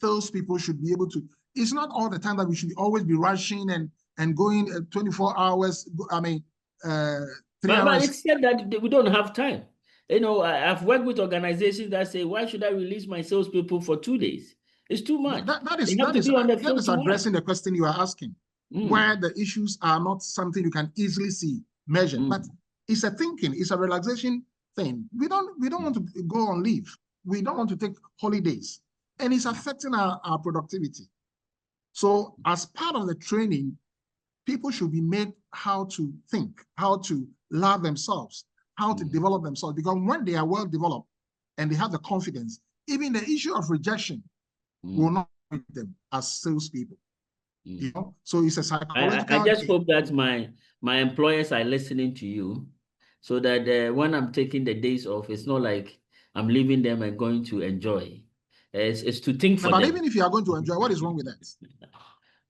Those people should be able to. It's not all the time that we should always be rushing and going 24 hours. 3 hours. But it's said that we don't have time. You know, I've worked with organizations that say, why should I release my salespeople for 2 days? It's too much. That is addressing the question you are asking, where the issues are not something you can easily see, measured, but it's a thinking, it's a relaxation thing. We don't want to go on leave. We don't want to take holidays, and it's affecting our productivity. So as part of the training, people should be made how to think, how to love themselves, how to develop themselves, because when they are well developed and they have the confidence, even the issue of rejection will not affect them as salespeople. You know, so it's a psychological. I just hope that my employers are listening to you, so that when I'm taking the days off, it's not like I'm leaving them and going to enjoy. It's to think for them. But even if you are going to enjoy, what is wrong with that?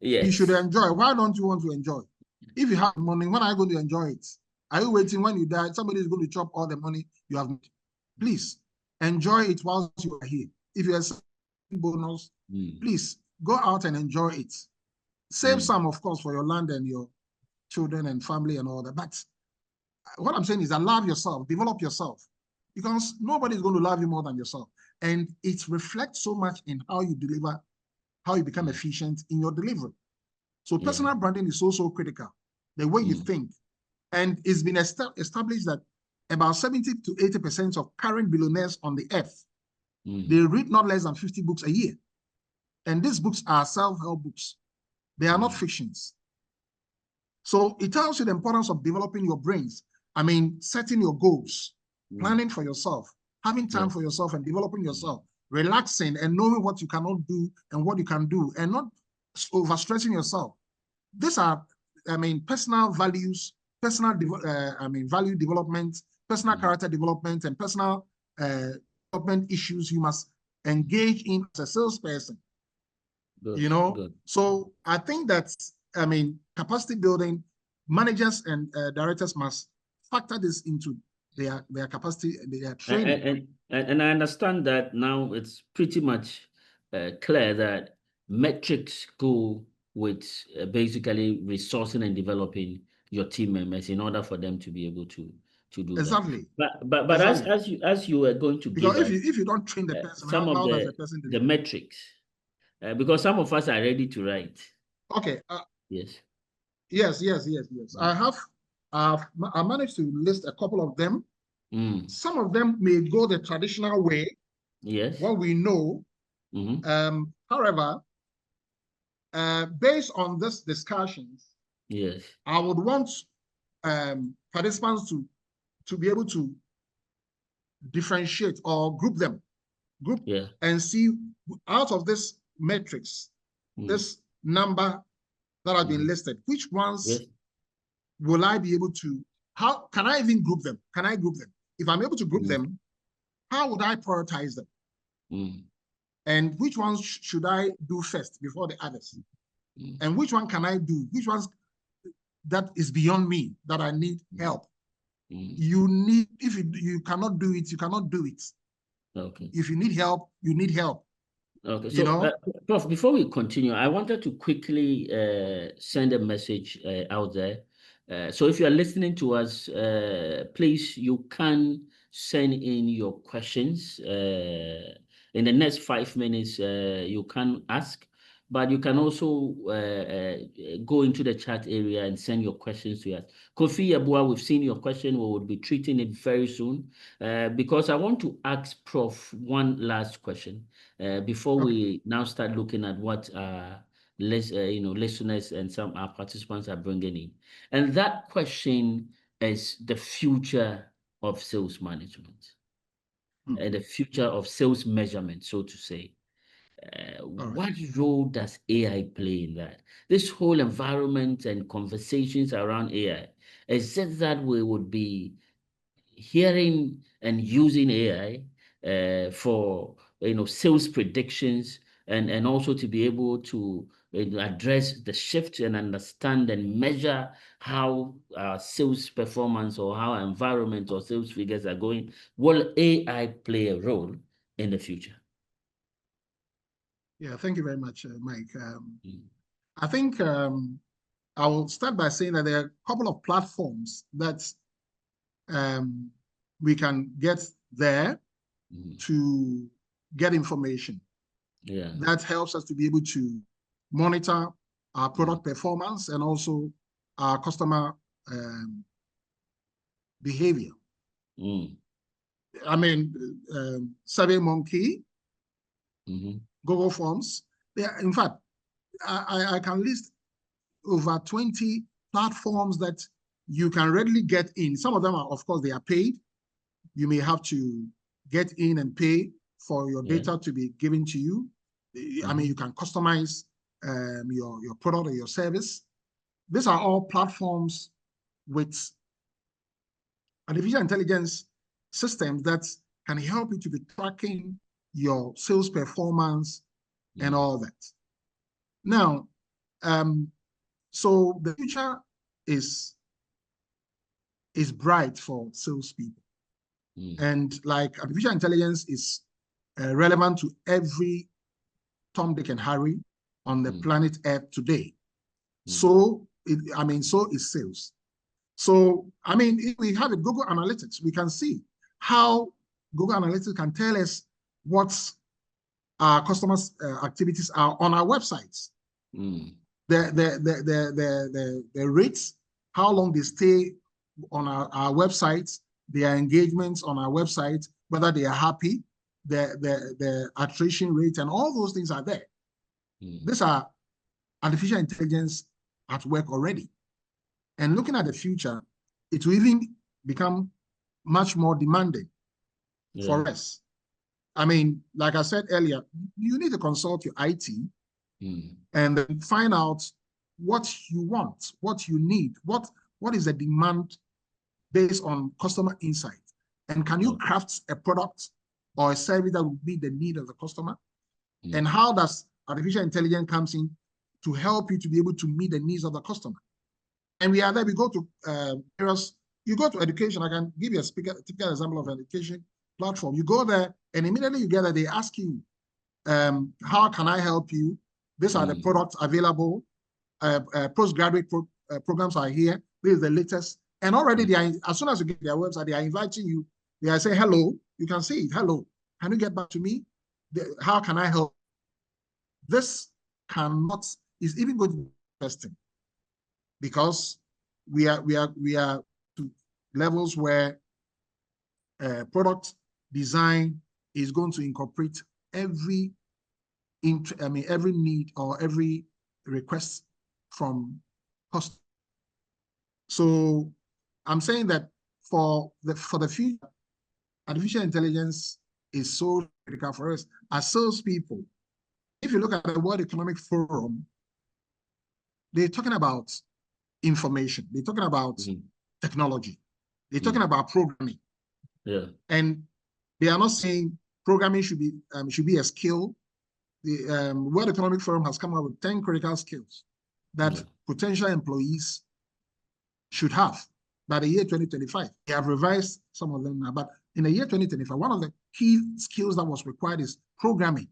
Yes. You should enjoy. Why don't you want to enjoy? If you have money, when are you going to enjoy it? Are you waiting when you die? Somebody is going to chop all the money you have made. Please enjoy it whilst you are here. If you have bonus, please go out and enjoy it. Save some, of course, for your land and your children and family and all that. But what I'm saying is that love yourself, develop yourself, because nobody is going to love you more than yourself. And it reflects so much in how you deliver, how you become efficient in your delivery. So personal branding is also critical, the way you think. And it's been established that about 70 to 80% of current billionaires on the earth, they read not less than 50 books a year. And these books are self-help books. They are not fictions. So it tells you the importance of developing your brains. I mean, setting your goals, planning for yourself, having time for yourself and developing yourself, relaxing and knowing what you cannot do and what you can do, and not overstressing yourself. These are, personal values, personal value development, personal character development, and personal development issues you must engage in as a salesperson. Good. So I think that, capacity building, managers and directors must factor this into their capacity, their training. And I understand that now it's pretty much clear that metrics go with basically resourcing and developing your team members in order for them to be able to do exactly. that. But exactly. as you were going to because give if you don't train the person, some how of does the person the metrics? Because some of us are ready to write. Okay. Yes. I managed to list a couple of them. Some of them may go the traditional way. Yes. What we know. However, based on this discussions, yes, I would want participants to be able to differentiate or group them, and see out of this matrix, this number that have been listed, which ones will I be able to, how can I even group them? Can I group them? If I'm able to group them, how would I prioritize them? And which ones should I do first before the others? And which one can I do? Which ones that is beyond me that I need help? You need, if you cannot do it, you cannot do it. Okay. If you need help, you need help. Okay, You so know, Prof, before we continue, I wanted to quickly send a message out there. So if you are listening to us, please, you can send in your questions. In the next 5 minutes, you can ask, but you can also go into the chat area and send your questions to us. Kofi Abbiw, we've seen your question. We will be treating it very soon because I want to ask Prof one last question. Before okay. we now start looking at what listeners and some our participants are bringing in, and that question is the future of sales management and the future of sales measurement, so to say. All right. What role does AI play in that? This whole environment and conversations around AI, is it that we would be hearing and using AI for sales predictions and also to be able to address the shift and understand and measure how sales performance or how environment or sales figures are going? Will AI play a role in the future? Yeah, thank you very much, Mike. Mm. I think I will start by saying that there are a couple of platforms that we can get there to get information. Yeah. That helps us to be able to monitor our product performance and also our customer behavior. I mean, SurveyMonkey, Google Forms. In fact, I can list over 20 platforms that you can readily get in. Some of them are, of course, they are paid. You may have to get in and pay for your data to be given to you. I mean, you can customize your product or your service. These are all platforms with artificial intelligence systems that can help you to be tracking your sales performance and all that. Now, so the future is bright for salespeople. And like artificial intelligence is relevant to every Tom, Dick, and Harry on the planet Earth today. So, so is sales. So, I mean, if we have it, Google Analytics, we can see how Google Analytics can tell us what our customers' activities are on our websites. The rates, how long they stay on our websites, their engagements on our website, whether they are happy, the attrition rate, and all those things are there. These are artificial intelligence at work already. And looking at the future, it will even become much more demanding for us. I mean, like I said earlier, you need to consult your IT and then find out what you want, what you need, what is the demand based on customer insight. And can you craft a product or a service that will meet the need of the customer? And how does artificial intelligence comes in to help you to be able to meet the needs of the customer? And we are there, we go to areas, you go to education. I can give you a typical example of an education platform. You go there and immediately you get there, they ask you, how can I help you? These are the products available. Postgraduate programs are here. This is the latest. And already they are, as soon as you get their website, they are inviting you. They are saying, hello, you can see it. Hello, can you get back to me? How can I help? This is even going to be interesting because we are to levels where product design is going to incorporate every need or every request from customers. So I'm saying that for the future, artificial intelligence is so critical for us as salespeople. If you look at the World Economic Forum, they're talking about information. They're talking about technology. They're talking about programming. And they are not saying programming should be a skill. The World Economic Forum has come up with 10 critical skills that potential employees should have by the year 2025. They have revised some of them now, but in the year 2025, one of the key skills that was required is programming.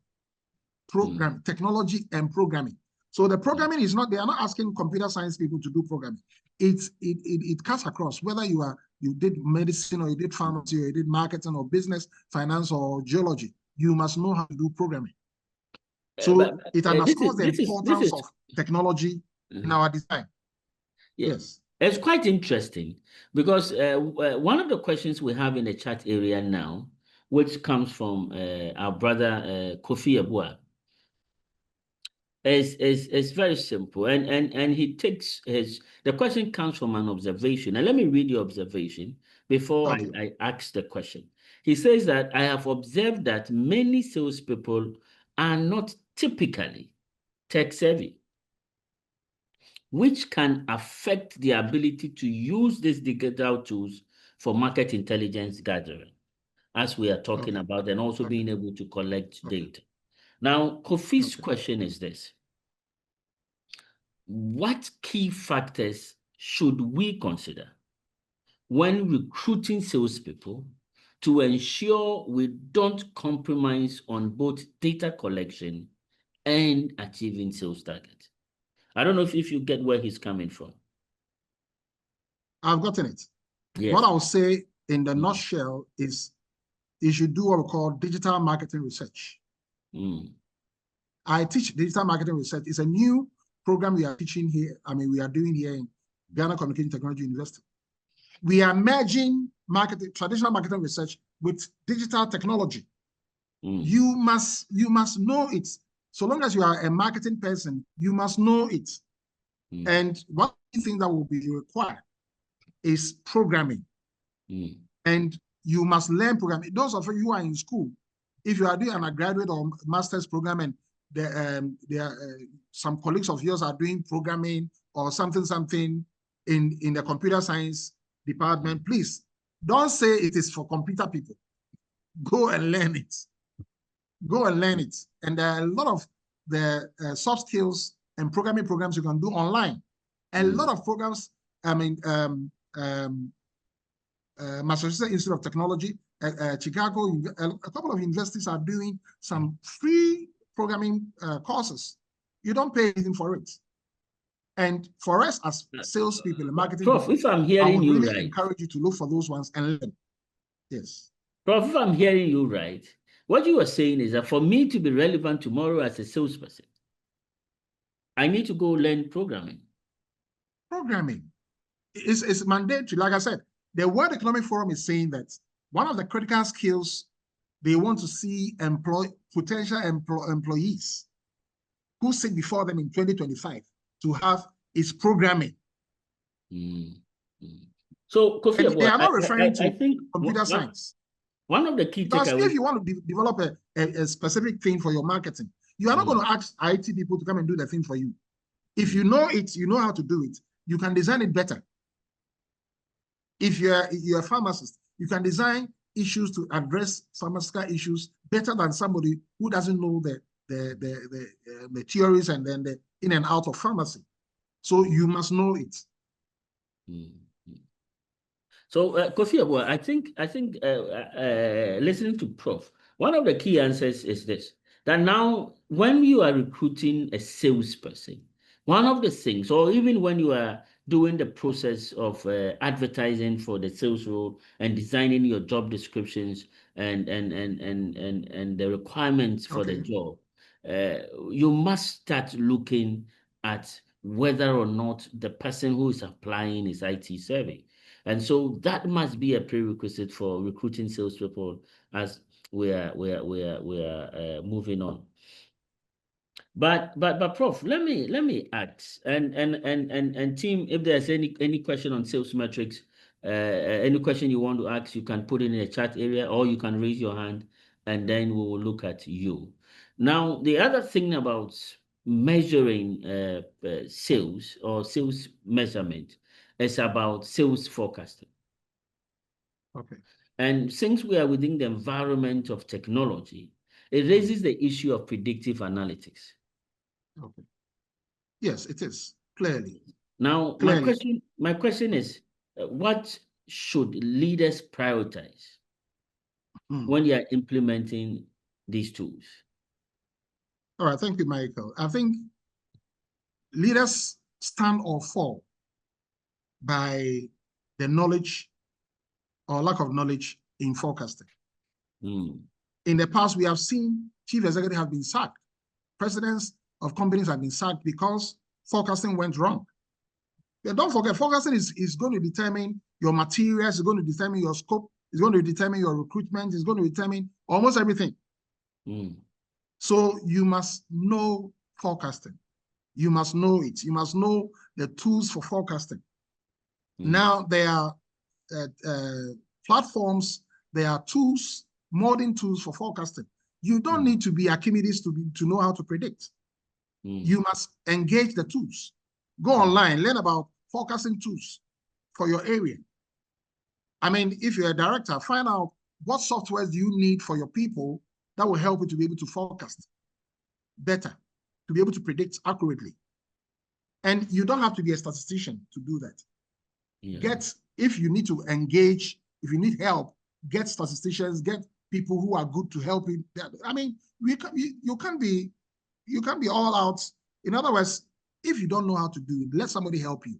program, technology and programming. So the programming is not, they are not asking computer science people to do programming. It cuts across whether you did medicine or you did pharmacy or you did marketing or business, finance or geology. You must know how to do programming. So it underscores the importance of technology in our design. Yes. It's quite interesting because one of the questions we have in the chat area now, which comes from our brother Kofi Abbiw, is very simple, and he takes the question comes from an observation, and let me read the observation before I ask the question. He says that I have observed that many salespeople are not typically tech savvy, which can affect the ability to use these digital tools for market intelligence gathering, as we are talking about, and also being able to collect data. Now, Kofi's question is this: what key factors should we consider when recruiting salespeople to ensure we don't compromise on both data collection and achieving sales targets? I don't know if you get where he's coming from. I've gotten it. Yes. What I'll say in the nutshell is you should do what we call digital marketing research. I teach digital marketing research. It's a new program we are teaching here. We are doing here in Ghana Communication Technology University. We are merging traditional marketing research with digital technology. You must know it. So long as you are a marketing person, you must know it. And one thing that will be required is programming. And you must learn programming. Those of you who are in school, if you are doing a graduate or master's program and some colleagues of yours are doing programming or something in the computer science department, please don't say it is for computer people. Go and learn it. Go and learn it. And there are a lot of the soft skills and programming programs you can do online. A lot of programs, Massachusetts Institute of Technology, Chicago, a couple of universities are doing some free programming courses. You don't pay anything for it. And for us as salespeople and marketing Prof, people, if I'm hearing I would you really right, encourage you to look for those ones and learn. Yes. Prof, if I'm hearing you right, what you are saying is that for me to be relevant tomorrow as a salesperson, I need to go learn programming. Programming is mandatory. Like I said, the World Economic Forum is saying that one of the critical skills they want to see potential employees who sit before them in 2025 to have is programming. So, Kofi, they are not referring to computer science. science. One of the key takeaways. If you want to develop a specific thing for your marketing, you are not going to ask IT people to come and do the thing for you. If you know it, you know how to do it, you can design it better. If you're a pharmacist, you can design issues to address pharmaceutical issues better than somebody who doesn't know the theories and then the in and out of pharmacy. So you must know it. So, Kofi Abbiw, I think listening to Prof, one of the key answers is this: that now, when you are recruiting a salesperson, one of the things, or even when you are doing the process of advertising for the sales role and designing your job descriptions and the requirements for the job, you must start looking at whether or not the person who is applying is IT savvy. And so that must be a prerequisite for recruiting salespeople as we are moving on. But Prof, let me ask and team, if there's any question on sales metrics, any question you want to ask, you can put it in the chat area or you can raise your hand and then we will look at you. Now, the other thing about measuring sales or sales measurement is about sales forecasting. And since we are within the environment of technology, it raises the issue of predictive analytics. Yes, it is, clearly. Now, my question is, what should leaders prioritize when they are implementing these tools? All right, thank you, Michael. I think leaders stand or fall by the knowledge or lack of knowledge in forecasting. In the past, we have seen chief executives have been sacked. Presidents of companies have been sacked because forecasting went wrong. But don't forget, forecasting is going to determine your materials, it's going to determine your scope, it's going to determine your recruitment, it's going to determine almost everything. So you must know forecasting. You must know it. You must know the tools for forecasting. Now, there are platforms, there are tools, modern tools for forecasting. You don't need to be Archimedes to know how to predict. You must engage the tools. Go online, learn about forecasting tools for your area. I mean, if you're a director, find out what software do you need for your people that will help you to be able to forecast better, to be able to predict accurately. And you don't have to be a statistician to do that. If you need to engage, if you need help, get statisticians, get people who are good to help you. I mean, you can't be all out. In other words, if you don't know how to do it, let somebody help you.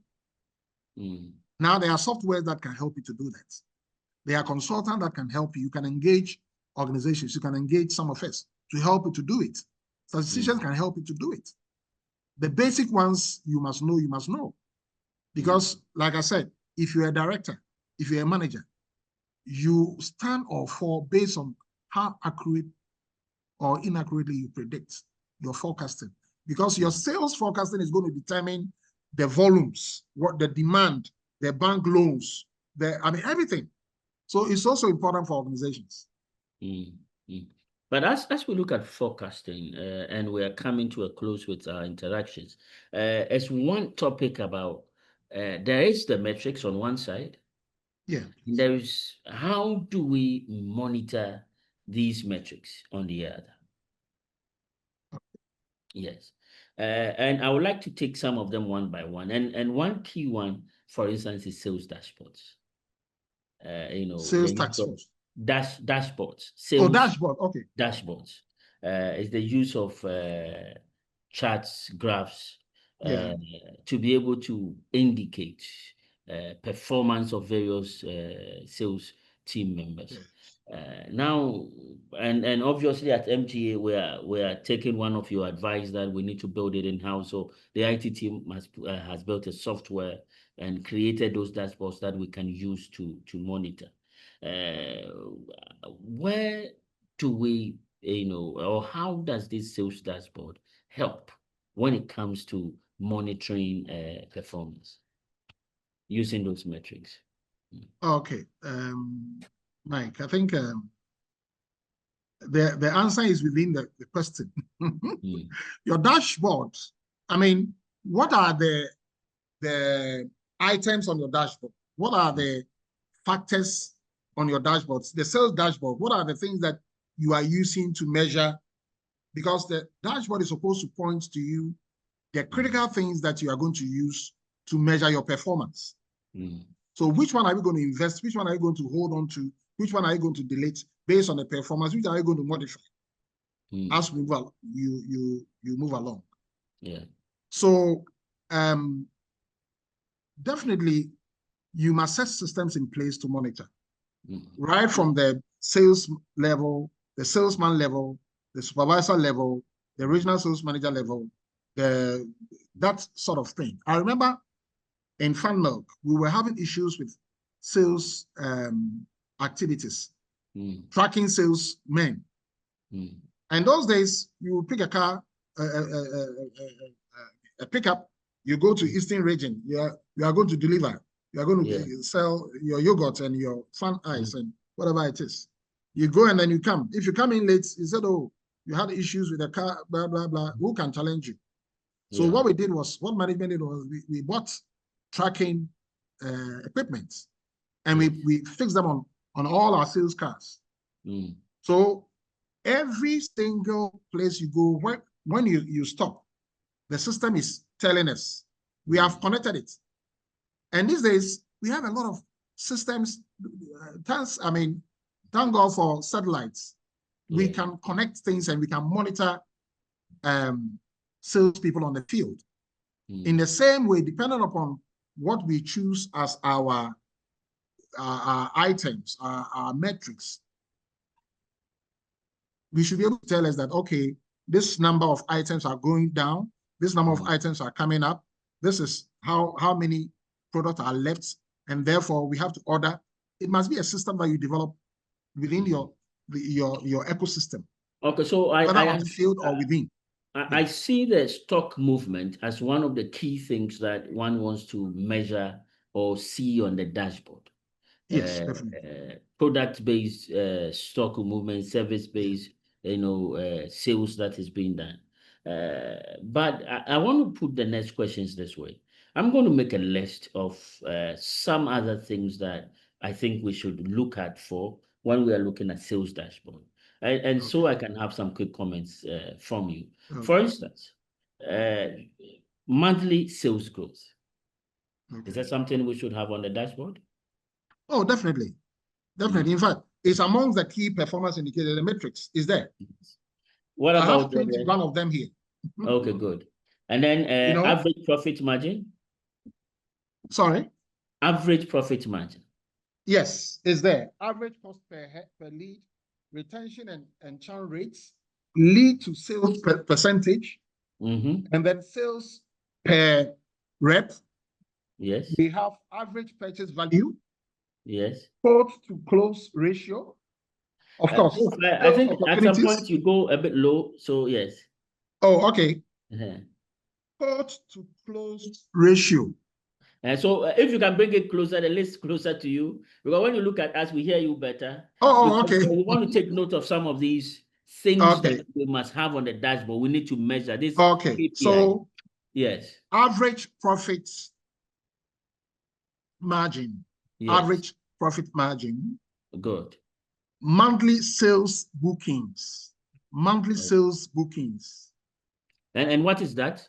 Now, there are softwares that can help you to do that. There are consultants that can help you. You can engage organizations. You can engage some of us to help you to do it. Statisticians can help you to do it. The basic ones you must know. Because, like I said, if you're a director, if you're a manager, you stand or fall based on how accurate or inaccurately you predict your forecasting. Because your sales forecasting is going to determine the volumes, what the demand, the bank loans, everything. So it's also important for organizations. But as we look at forecasting, and we are coming to a close with our interactions, as one topic about, there is the metrics on one side. Yeah. There is, how do we monitor these metrics on the other? Yes. And I would like to take some of them one by one. And one key one, for instance, is sales dashboards. Sales tax force. Dashboards. Sales, dashboard. Okay. Dashboards. Is the use of charts, graphs, to be able to indicate performance of various sales team members. Now, and obviously at MTA, we are taking one of your advice that we need to build it in-house. So the IT team has built a software and created those dashboards that we can use to monitor. Where do we, or how does this sales dashboard help when it comes to monitoring performance using those metrics? Okay, Mike, I think the answer is within the question. Your dashboard, I mean, what are the items on your dashboard? What are the factors on your dashboards? The sales dashboard, what are the things that you are using to measure? Because the dashboard is supposed to point to you the critical things that you are going to use to measure your performance. So which one are you going to invest? Which one are you going to hold on to? Which one are you going to delete based on the performance? Which are you going to modify as we you move along? Yeah. So definitely you must set systems in place to monitor, right from the sales level, the salesman level, the supervisor level, the regional sales manager level, that sort of thing. I remember in Fan Milk, we were having issues with sales activities, tracking salesmen. And those days, you would pick a car, a pickup, you go to Eastern region, you are going to deliver, you are going to sell your yogurt and your Fan Ice and whatever it is. You go and then you come. If you come in late, you said, oh, you had issues with the car, blah, blah, blah. Who can challenge you? So what we did was, what management did was we bought tracking equipment and we fixed them on all our sales cars. So every single place you go, when you stop, the system is telling us. We have connected it. And these days, we have a lot of systems. Thank God for satellites. We can connect things and we can monitor salespeople on the field. In the same way, depending upon what we choose as our items, our metrics, we should be able to tell us that, okay, this number of items are going down, this number of items are coming up, this is how many products are left, and therefore we have to order. It must be a system that you develop within your ecosystem. Okay, so whether on the field or within. I see the stock movement as one of the key things that one wants to measure or see on the dashboard. Yes, definitely. Product-based stock movement, service-based, sales that is being done. But I want to put the next questions this way. I'm going to make a list of some other things that I think we should look at for when we are looking at sales dashboard. And so I can have some quick comments from you. Okay. For instance, monthly sales growth. Okay. Is that something we should have on the dashboard? Oh, definitely. Definitely. In fact, it's among the key performance indicators. The metrics is there. What about I have 21 of them here. Okay, good. And then average profit margin? Sorry? Average profit margin. Yes, is there. Average cost per lead, retention and churn rates, lead to sales percentage, and then sales per rep. Yes. We have average purchase value. Yes. Quote to close ratio. Of course. I think at some point you go a bit low. So yes. Oh, okay. Quote to close ratio. And so if you can bring it closer, the list closer to you, because when you look at us, we hear you better. Oh, okay. We want to take note of some of these things that we must have on the dashboard. We need to measure this. Okay. KPI. So yes. Average profits margin. Yes. Average profit margin. Good. Monthly sales bookings. Monthly sales bookings. And what is that?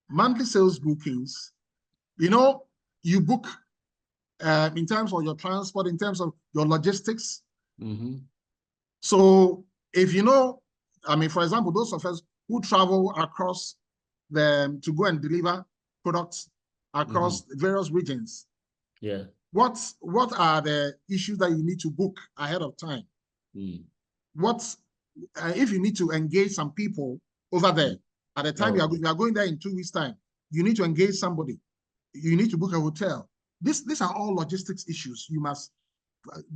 Monthly sales bookings. You book in terms of your transport, in terms of your logistics. So if for example, those of us who travel across to go and deliver products across various regions. Yeah. What are the issues that you need to book ahead of time? What if you need to engage some people over there at the time you are going there in 2 weeks' time? You need to engage somebody. You need to book a hotel. These are all logistics issues.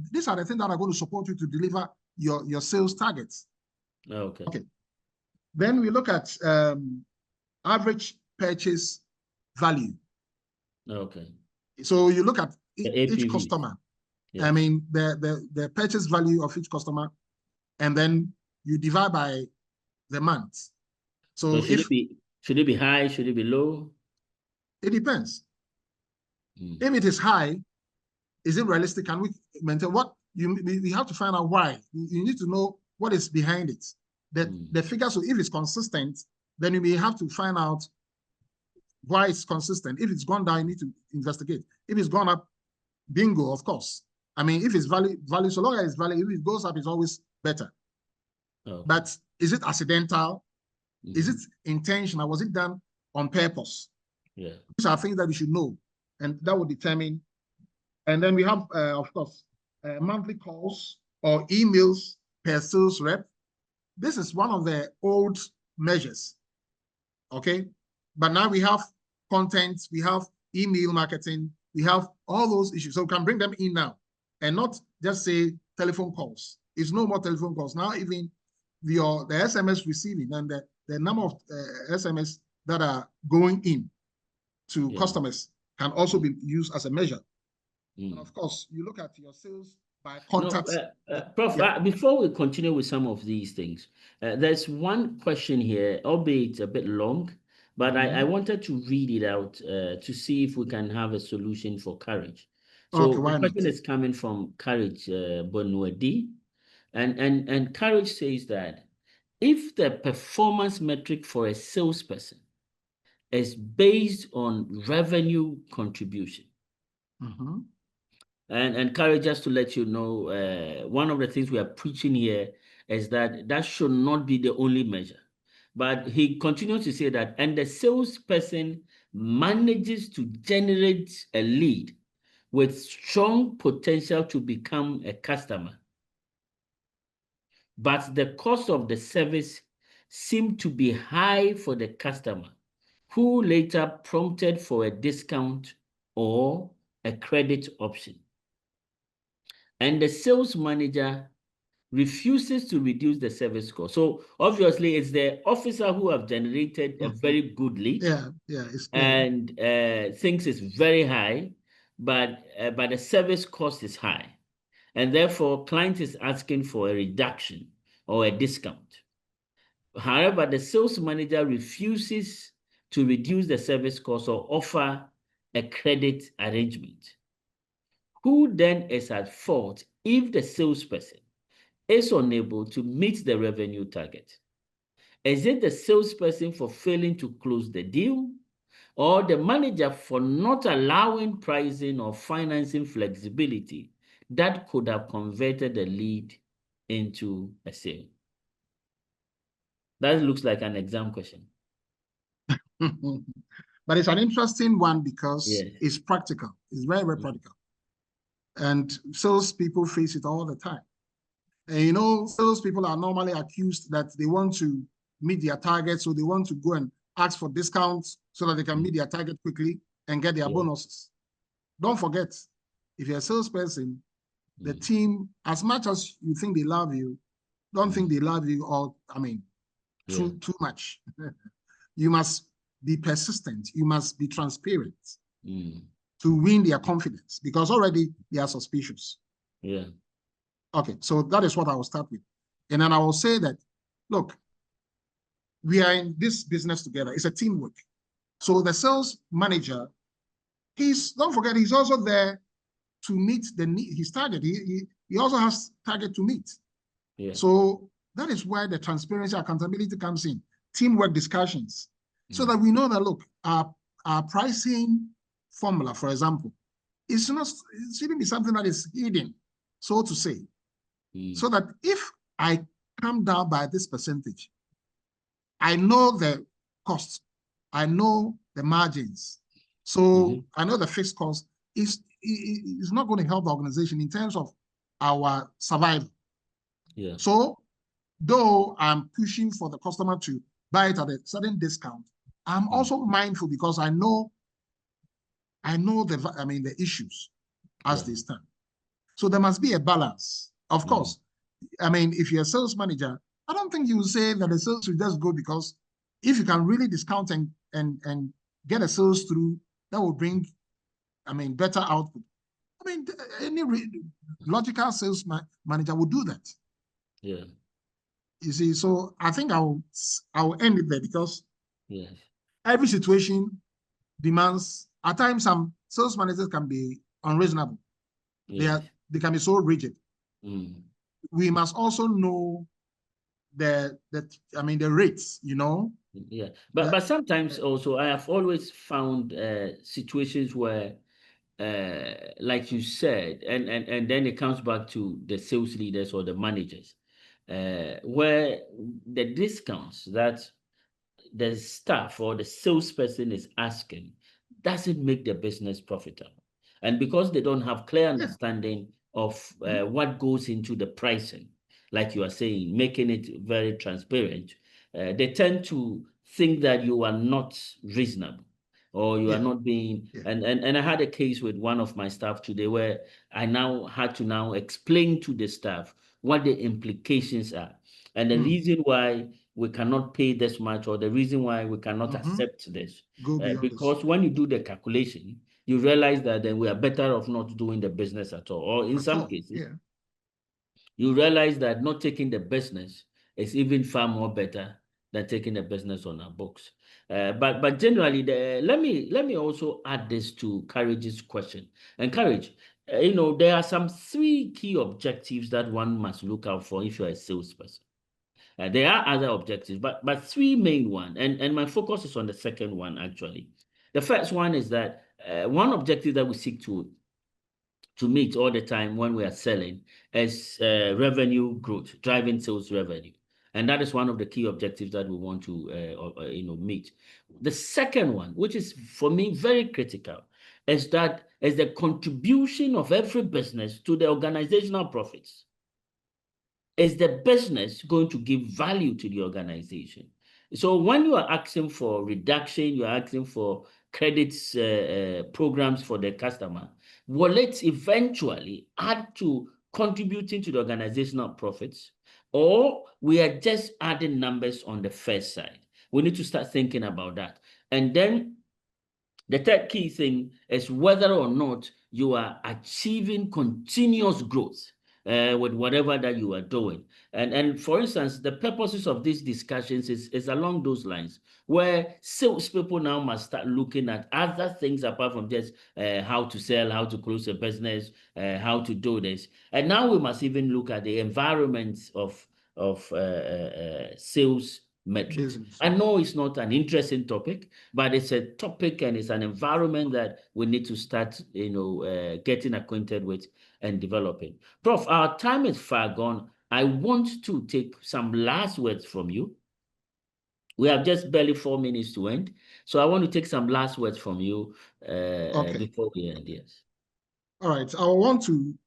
These are the things that are going to support you to deliver your sales targets. Okay. Then we look at average purchase value. Okay. So you look at each customer. Yes. I mean, the purchase value of each customer, and then you divide by the month. So should it be high? Should it be low? It depends. If it is high, is it realistic? Can we maintain what we have to find out why? You need to know what is behind it. The figure. So if it's consistent, then you may have to find out why it's consistent. If it's gone down, you need to investigate. If it's gone up, bingo, of course. I mean, if it's value, so long as it's value, if it goes up, it's always better. But is it accidental? Is it intentional? Was it done on purpose? Yeah. These are things that we should know, and that will determine. And then we have, of course, monthly calls or emails per sales rep. This is one of the old measures. Okay. But now we have content, we have email marketing, we have all those issues. So we can bring them in now and not just say telephone calls. It's no more telephone calls. Now even the SMS receiving and the number of SMS that are going in to customers can also be used as a measure. And of course, you look at your sales by contacts. Prof, before we continue with some of these things, there's one question here, albeit a bit long, but I wanted to read it out to see if we can have a solution for Courage. So the question is coming from Courage Bonuedi, and Courage says that if the performance metric for a salesperson is based on revenue contribution, and Courage, just to let you know, one of the things we are preaching here is that should not be the only measure. But he continues to say that, and the salesperson manages to generate a lead with strong potential to become a customer. But the cost of the service seemed to be high for the customer, who later prompted for a discount or a credit option. And the sales manager refuses to reduce the service cost. So obviously it's the officer who have generated a very good lead. Yeah, it's clear. And thinks it's very high, but the service cost is high. And therefore, client is asking for a reduction or a discount. However, the sales manager refuses to reduce the service cost or offer a credit arrangement. Who then is at fault if the salesperson is unable to meet the revenue target? Is it the salesperson for failing to close the deal, or the manager for not allowing pricing or financing flexibility that could have converted the lead into a sale? That looks like an exam question. But it's an interesting one because Yes. it's practical. It's very, very practical. And salespeople face it all the time. And you know, salespeople are normally accused that they want to meet their target, so they want to go and ask for discounts so that they can meet their target quickly and get their bonuses. Don't forget, if you're a salesperson, the team, as much as you think they love you, don't think they love you all, too much. You must be persistent. You must be transparent to win their confidence, because already they are suspicious. Yeah. Okay, so that is what I will start with. And then I will say that, look, we are in this business together. It's a teamwork. So the sales manager, don't forget, he's also there to meet his target. He also has target to meet. Yeah. So that is why the transparency, accountability comes in. Teamwork discussions, so that we know that, look, our pricing formula, for example, it shouldn't be something that is hidden, so to say. So that if I come down by this percentage, I know the costs, I know the margins, so I know the fixed cost is not going to help the organization in terms of our survival. Yeah. So though I'm pushing for the customer to buy it at a certain discount, I'm also mindful, because I know the issues as they stand. So there must be a balance. Of course, if you're a sales manager, I don't think you will say that the sales will just go, because if you can really discount and get a sales through, that will bring, better output. Any logical sales manager would do that. Yeah. You see, so I think I will end it there, because every situation demands, at times some sales managers can be unreasonable. They can be so rigid. We must also know the rates, you know. Yeah, but sometimes also I have always found situations where, like you said, and then it comes back to the sales leaders or the managers, where the discounts that the staff or the salesperson is asking doesn't make the business profitable. And because they don't have clear understanding of what goes into the pricing, like you are saying, making it very transparent, they tend to think that you are not reasonable, or you are not being, and I had a case with one of my staff today where I now had to explain to the staff what the implications are and the reason why we cannot pay this much, or the reason why we cannot accept this. Because when you do the calculation, you realize that then we are better off not doing the business at all. Or in some cases, you realize that not taking the business is even far more better than taking the business on our books. But generally, let me also add this to Courage's question. And Courage, there are some 3 key objectives that one must look out for if you're a salesperson. There are other objectives, but 3 main ones, and my focus is on the second one, actually. The first one is that one objective that we seek to meet all the time when we are selling is revenue growth, driving sales revenue. And that is one of the key objectives that we want to meet. The second one, which is for me very critical, is the contribution of every business to the organizational profits. Is the business going to give value to the organization? So when you are asking for reduction, you are asking for credits programs for the customer, will it eventually add to contributing to the organizational profits, or we are just adding numbers on the first side? We need to start thinking about that. And then the third key thing is whether or not you are achieving continuous growth with whatever that you are doing. And for instance, the purposes of these discussions is along those lines, where salespeople now must start looking at other things apart from just how to sell, how to close a business, how to do this. And now we must even look at the environment of sales metrics. Business. I know it's not an interesting topic, but it's a topic and it's an environment that we need to start, getting acquainted with and developing. Prof, our time is far gone. I want to take some last words from you. We have just barely 4 minutes to end. So I want to take some last words from you before we end. Yes. All right. I want to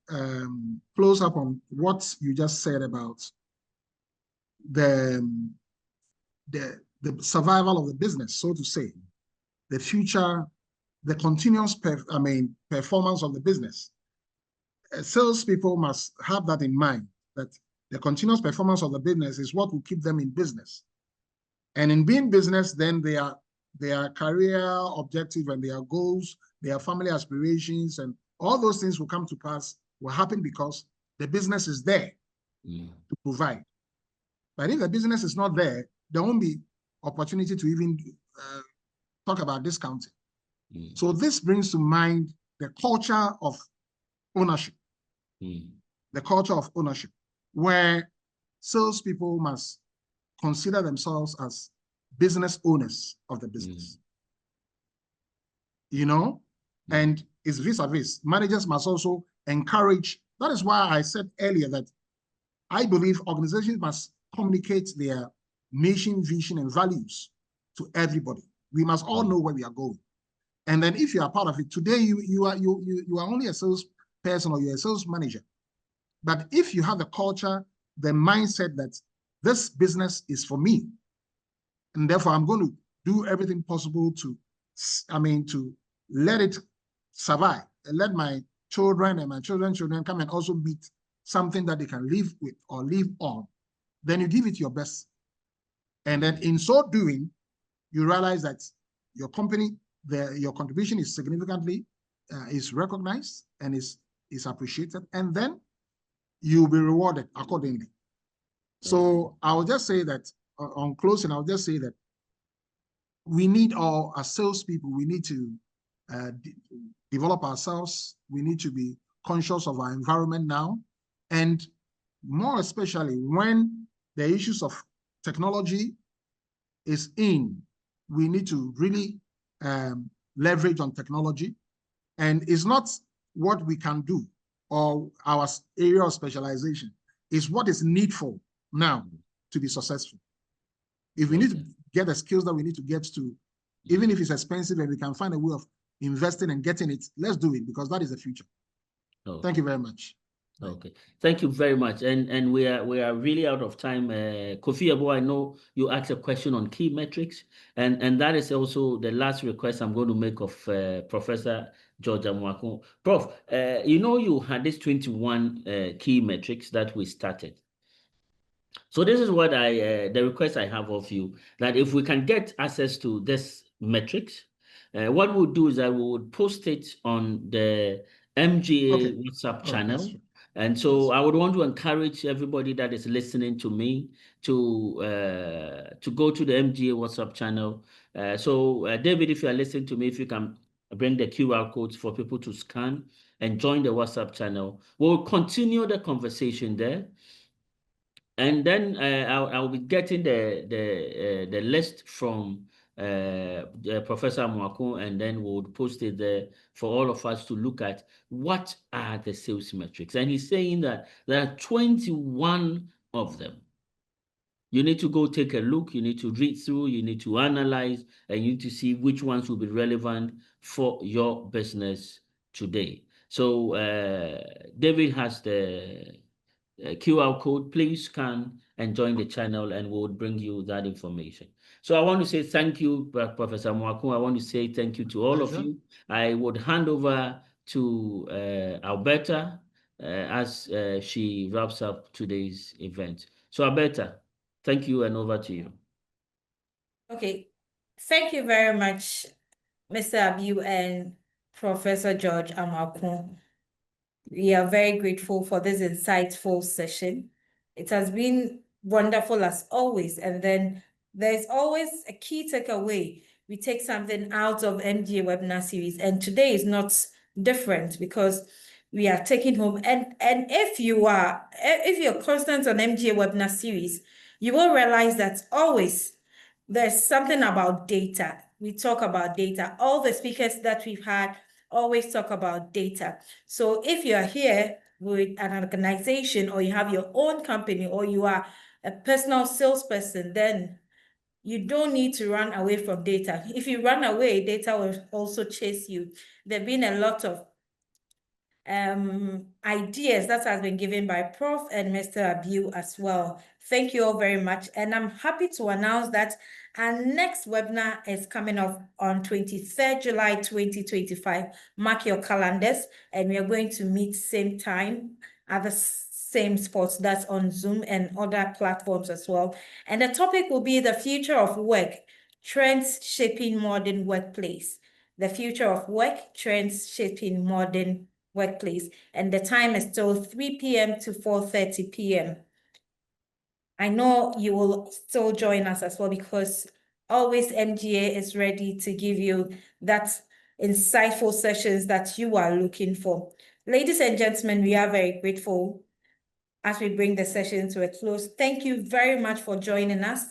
close up on what you just said about the survival of the business, so to say, the future, the continuous performance of the business. Salespeople must have that in mind, that the continuous performance of the business is what will keep them in business. And in being business, then their career objective and their goals, their family aspirations, and all those things will come to pass, will happen because the business is there to provide. But if the business is not there, there won't be opportunity to even talk about discounting. So this brings to mind the culture of ownership, the culture of ownership, where salespeople must consider themselves as business owners of the business. And it's vis-a-vis. Managers must also encourage. That is why I said earlier that I believe organizations must communicate their mission, vision, and values to everybody. We must all know where we are going. And then if you are part of it, today you are only a sales person or you're a sales manager. But if you have the culture, the mindset that this business is for me, and therefore I'm going to do everything possible to let it survive, and let my children and my children's children come and also meet something that they can live with or live on, then you give it your best. And then in so doing, you realize that your company, your contribution is significantly, is recognized and is appreciated, and then you'll be rewarded accordingly. So I'll just say that, on closing, I'll just say that we need all, as salespeople, we need to develop ourselves. We need to be conscious of our environment now, and more especially when the issues of technology is in, we need to really leverage on technology. And it's not what we can do or our area of specialization, is what is needful now to be successful. If we need to get the skills that we need to get to, even if it's expensive and we can find a way of investing and getting it, let's do it, because that is the future. Thank you very much. Okay, thank you very much. And we are really out of time. Kofi Abbiw, I know you asked a question on key metrics, and that is also the last request I'm going to make of Professor George Amoako. Prof, you had this 21 key metrics that we started. So this is what the request I have of you, that if we can get access to this metrics, what we'll do is that we would post it on the MGA WhatsApp channel. And so I would want to encourage everybody that is listening to me to go to the MGA WhatsApp channel. So David, if you are listening to me, if you can bring the QR codes for people to scan and join the WhatsApp channel, we'll continue the conversation there. And then I'll be getting the list from Professor Amoako, and then we'll post it there for all of us to look at what are the sales metrics. And he's saying that there are 21 of them. You need to go take a look, you need to read through, you need to analyze, and you need to see which ones will be relevant for your business today. So David has the QR code. Please scan and join the channel, and we'll bring you that information. So I want to say thank you, Professor Amoako. I want to say thank you to all of you. I would hand over to Alberta as she wraps up today's event. So Alberta, thank you, and over to you. Okay, thank you very much, Mr. Abbiw and Professor George Amoako. We are very grateful for this insightful session. It has been wonderful as always, and then there's always a key takeaway. We take something out of MGA webinar series, and today is not different because we are taking home. And if you're constant on MGA webinar series, you will realize that always there's something about data. We talk about data. All the speakers that we've had always talk about data. So if you're here with an organization, or you have your own company, or you are a personal salesperson, then you don't need to run away from data. If you run away, data will also chase you. There have been a lot of ideas that has been given by Prof and Mr. Abbiw as well. Thank you all very much. And I'm happy to announce that our next webinar is coming up on 23rd July 2025. Mark your calendars, and we are going to meet same time at the same spot. That's on Zoom and other platforms as well. And the topic will be the future of work, trends shaping modern workplace. The future of work, trends shaping modern workplace, and the time is still 3 p.m. to 4:30 p.m. I know you will still join us as well, because always MGA is ready to give you that insightful sessions that you are looking for. Ladies and gentlemen, we are very grateful as we bring the session to a close. Thank you very much for joining us.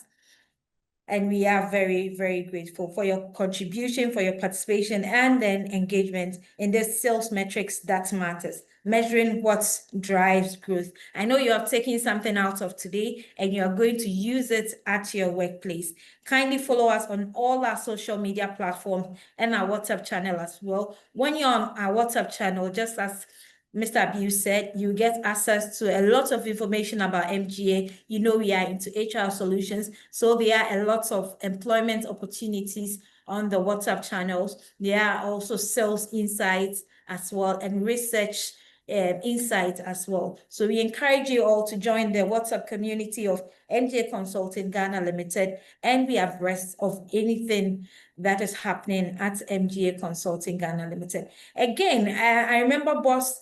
And we are very, very grateful for your contribution, for your participation, and then engagement in the sales metrics that matters, measuring what drives growth. I know you have taken something out of today, and you are going to use it at your workplace. Kindly follow us on all our social media platforms and our WhatsApp channel as well. When you're on our WhatsApp channel, just as Mr. Abbiw said, you get access to a lot of information about MGA. You know, we are into HR solutions, so there are a lot of employment opportunities on the WhatsApp channels. There are also sales insights as well, and research insights as well. So we encourage you all to join the WhatsApp community of MGA Consulting Ghana Limited and be abreast of anything that is happening at MGA Consulting Ghana Limited. Again, I remember boss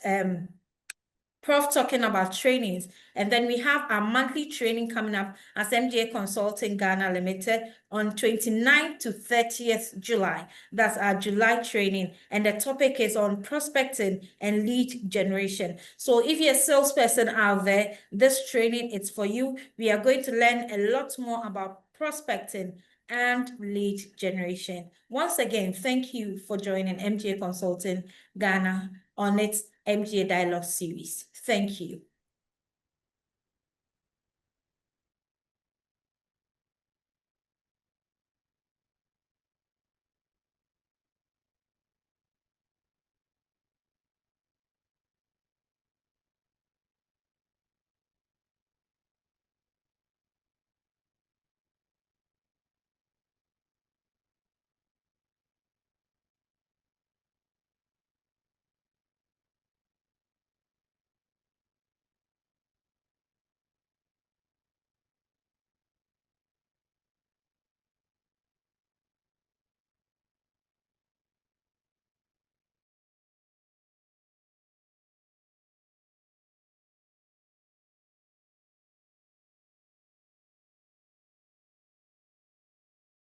Prof talking about trainings, and then we have our monthly training coming up as MGA Consulting Ghana Limited on 29th to 30th July. That's our July training, and the topic is on prospecting and lead generation. So if you're a salesperson out there, this training is for you. We are going to learn a lot more about prospecting and lead generation. Once again, thank you for joining MGA Consulting Ghana on its MGA Dialogue series. Thank you.